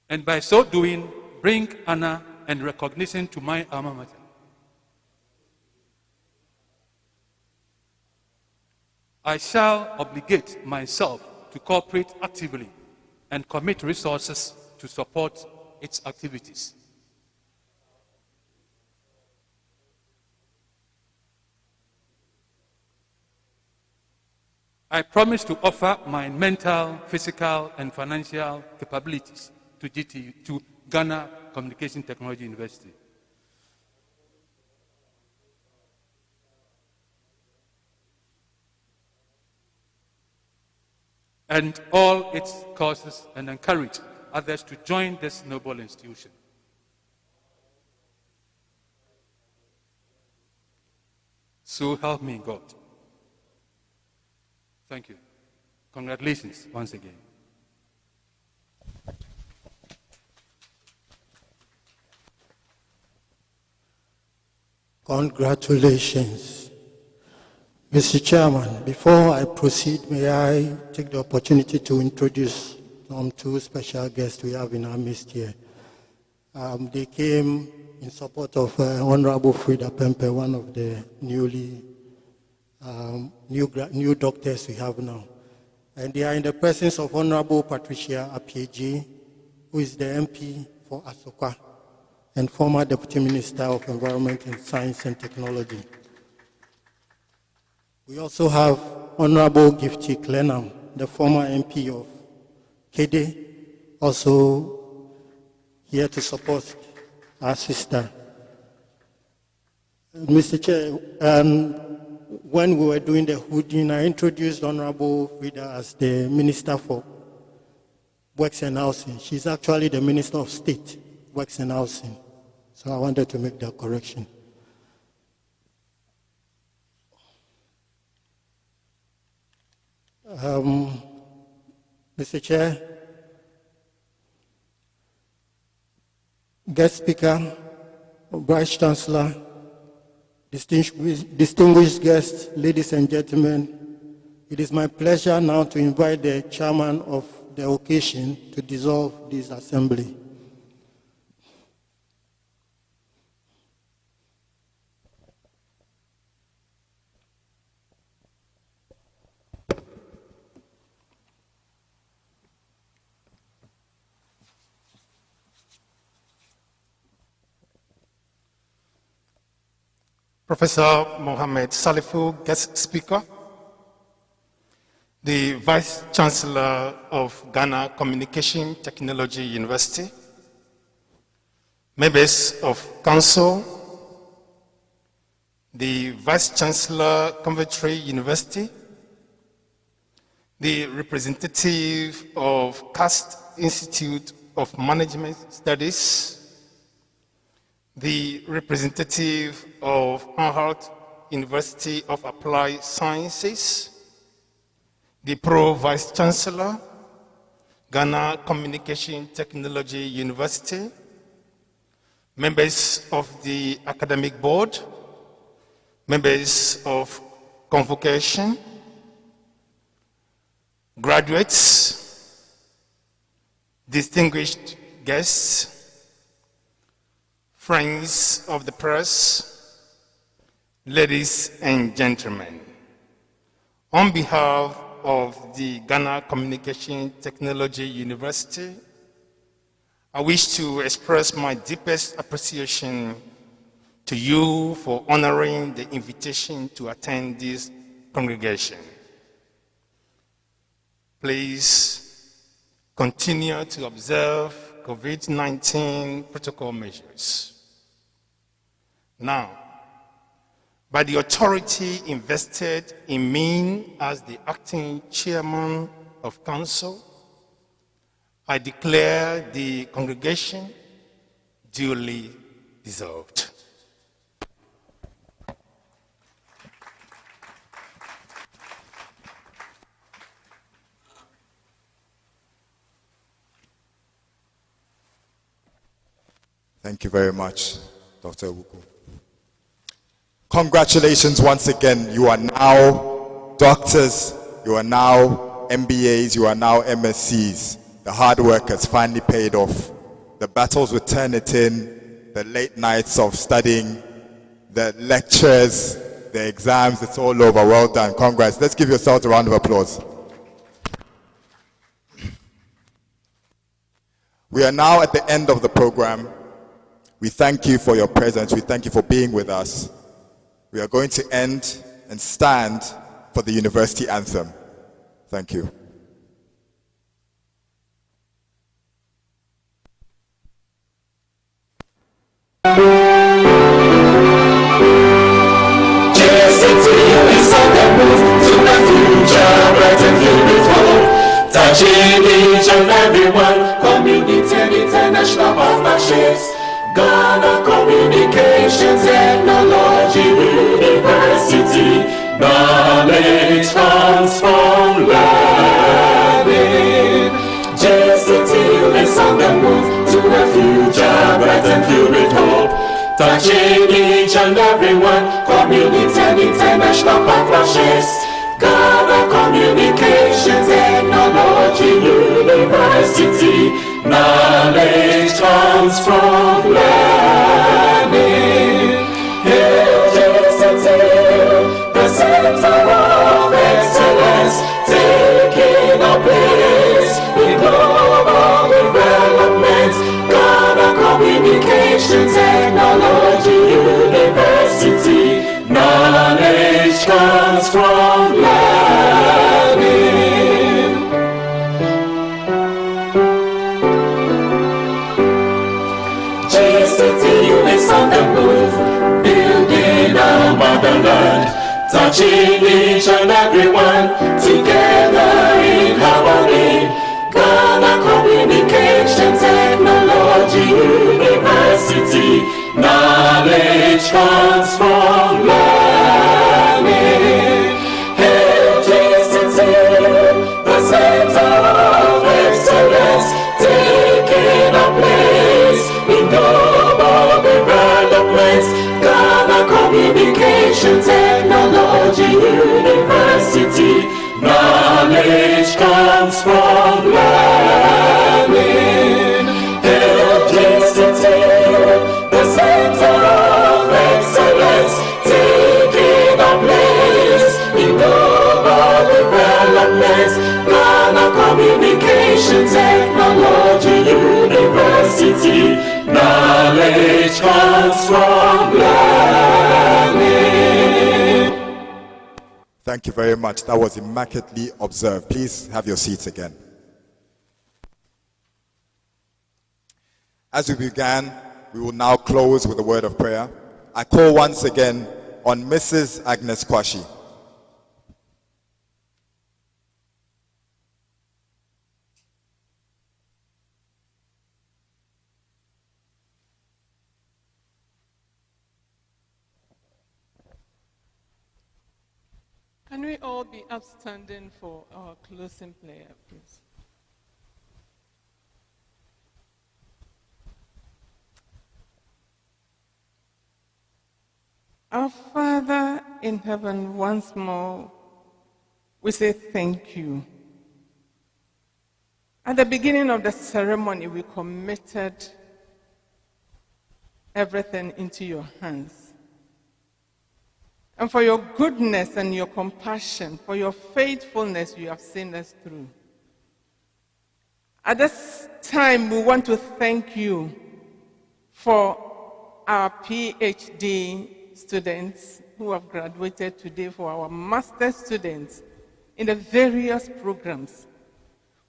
And by so doing, bring honor and recognition to my alma mater. I shall obligate myself to cooperate actively and commit resources to support its activities. I promise to offer my mental, physical, and financial capabilities to GTU, to Ghana Communication Technology University. And all its courses, and encourage others to join this noble institution. So help me God. Thank you. Congratulations once again. Congratulations. Mr. Chairman, before I proceed, may I take the opportunity to introduce two special guests we have in our midst here. They came in support of Honorable Frida Pempe, one of the new doctors we have now. And they are in the presence of Honorable Patricia Apieji, who is the MP for Asokwa and former Deputy Minister of Environment and Science and Technology. We also have Honorable Gifty Clenham, the former MP of Kede, also here to support our sister. Mr. Chair, when we were doing the hooding, I introduced Honorable Frida as the Minister for Works and Housing. She's actually the Minister of State, Works and Housing. So I wanted to make that correction. Mr. Chair, guest speaker, Vice Chancellor, distinguished guests, ladies and gentlemen, it is my pleasure now to invite the chairman of the occasion to dissolve this assembly. Professor Mohammed Salifu, guest speaker, the Vice Chancellor of Ghana Communication Technology University, members of Council, the Vice Chancellor, Coventry University, the representative of CAST Institute of Management Studies, the representative of Unhealth University of Applied Sciences, the Pro-Vice Chancellor, Ghana Communication Technology University, members of the Academic Board, members of Convocation, graduates, distinguished guests, friends of the press, ladies and gentlemen. On behalf of the Ghana Communication Technology University, I wish to express my deepest appreciation to you for honoring the invitation to attend this congregation. Please continue to observe COVID-19 protocol measures. Now, by the authority invested in me as the acting chairman of council, I declare the congregation duly dissolved. Thank you very much, Dr. Ewuku. Congratulations once again. You are now doctors, you are now MBAs, you are now MSCs. The hard work has finally paid off. The battles with Turnitin, the late nights of studying, the lectures, the exams, it's all over. Well done. Congrats. Let's give yourselves a round of applause. We are now at the end of the program. We thank you for your presence. We thank you for being with us. We are going to end and stand for the university anthem. Thank you. GCTU is on the move to the future, bright and filled with hope, touching each and everyone, community and international partnerships. Ghana Communication Technology University, knowledge comes from learning. GCTU is on the move to a future bright and filled with hope, touching each and everyone, community and international partnerships. Ghana Communication Technology University, knowledge comes from learning. Hail GCTU, the center of excellence, taking a place in global development. Ghana Communication Technology University, knowledge comes from learning. GCTU is on the move, building our motherland, touching each and everyone, together in harmony. Ghana Communication Technology University, knowledge comes from learning. Hail GCTU, the center of excellence, taking a place in global development. Ghana Communication Technology University, knowledge comes from learning. Hail GCTU, the center of excellence, taking a place in global development. Ghana Communication Technology University, knowledge comes from learning. Thank you very much. That was immaculately observed. Please have your seats again. As we began, we will now close with a word of prayer. I call once again on Mrs. Agnes Kwashi. Can we all be upstanding for our closing prayer, please? Our Father in heaven, once more, we say thank you. At the beginning of the ceremony, we committed everything into your hands. And for your goodness and your compassion, for your faithfulness, you have seen us through. At this time, we want to thank you for our PhD students who have graduated today, for our master's students in the various programs.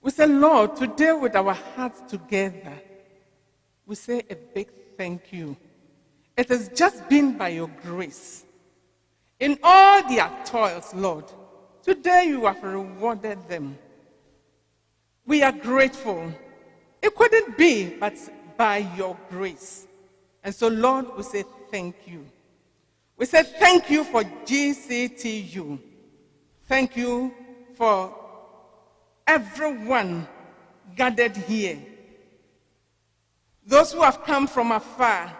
We say, Lord, today with our hearts together, we say a big thank you. It has just been by your grace. In all their toils, Lord, today you have rewarded them. We are grateful. It couldn't be but by your grace. And so, Lord, we say thank you. We say thank you for GCTU. Thank you for everyone gathered here. Those who have come from afar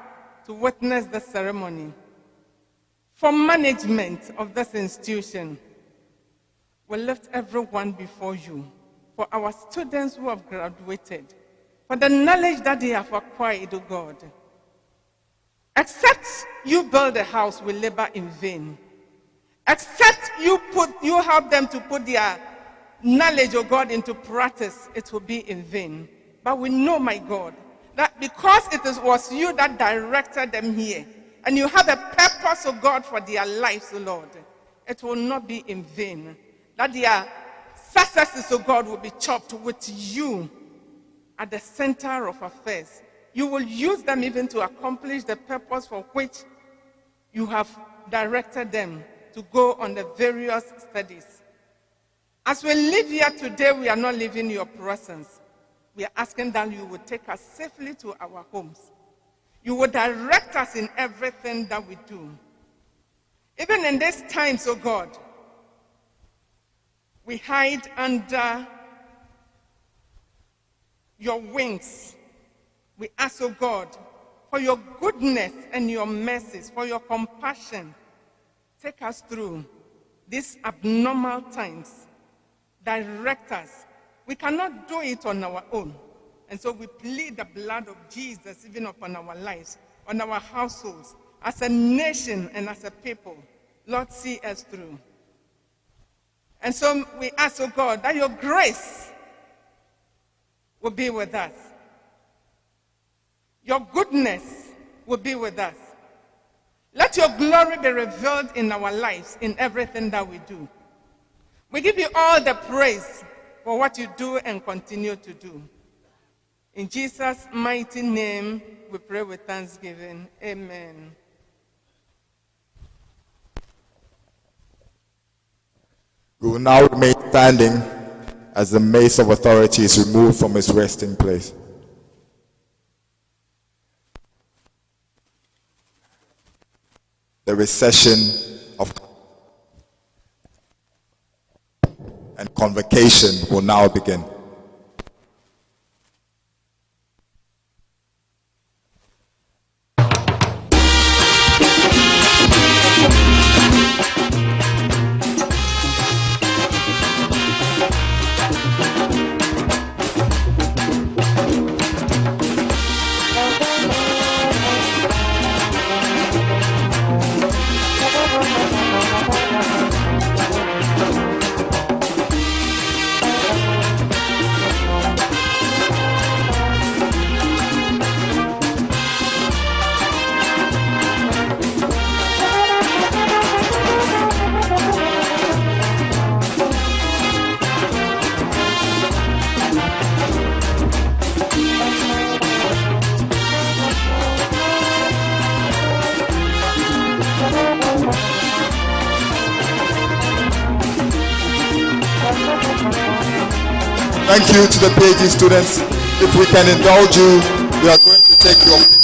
to witness the ceremony. For management of this institution, we lift everyone before you. For our students who have graduated, for the knowledge that they have acquired, O God. Except you build a house, we labor in vain. Except you help them to put their knowledge, O God, into practice, it will be in vain. But we know, my God, that because was you that directed them here, and you have a purpose, O God, for their lives, O Lord, it will not be in vain. That their successes, O God, will be chopped with you at the center of affairs. You will use them even to accomplish the purpose for which you have directed them to go on the various studies. As we live here today, we are not leaving your presence. We are asking that you will take us safely to our homes. You will direct us in everything that we do. Even in these times, oh God, we hide under your wings. We ask, oh God, for your goodness and your mercies, for your compassion. Take us through these abnormal times. Direct us. We cannot do it on our own. And so we plead the blood of Jesus even upon our lives, on our households, as a nation and as a people. Lord, see us through. And so we ask, oh God, that your grace will be with us. Your goodness will be with us. Let your glory be revealed in our lives, in everything that we do. We give you all the praise for what you do and continue to do. In Jesus' mighty name, we pray with thanksgiving. Amen. We will now remain standing as the mace of authority is removed from its resting place. The recession of and convocation will now begin. Thank you to the PhD students. If we can indulge you, we are going to take your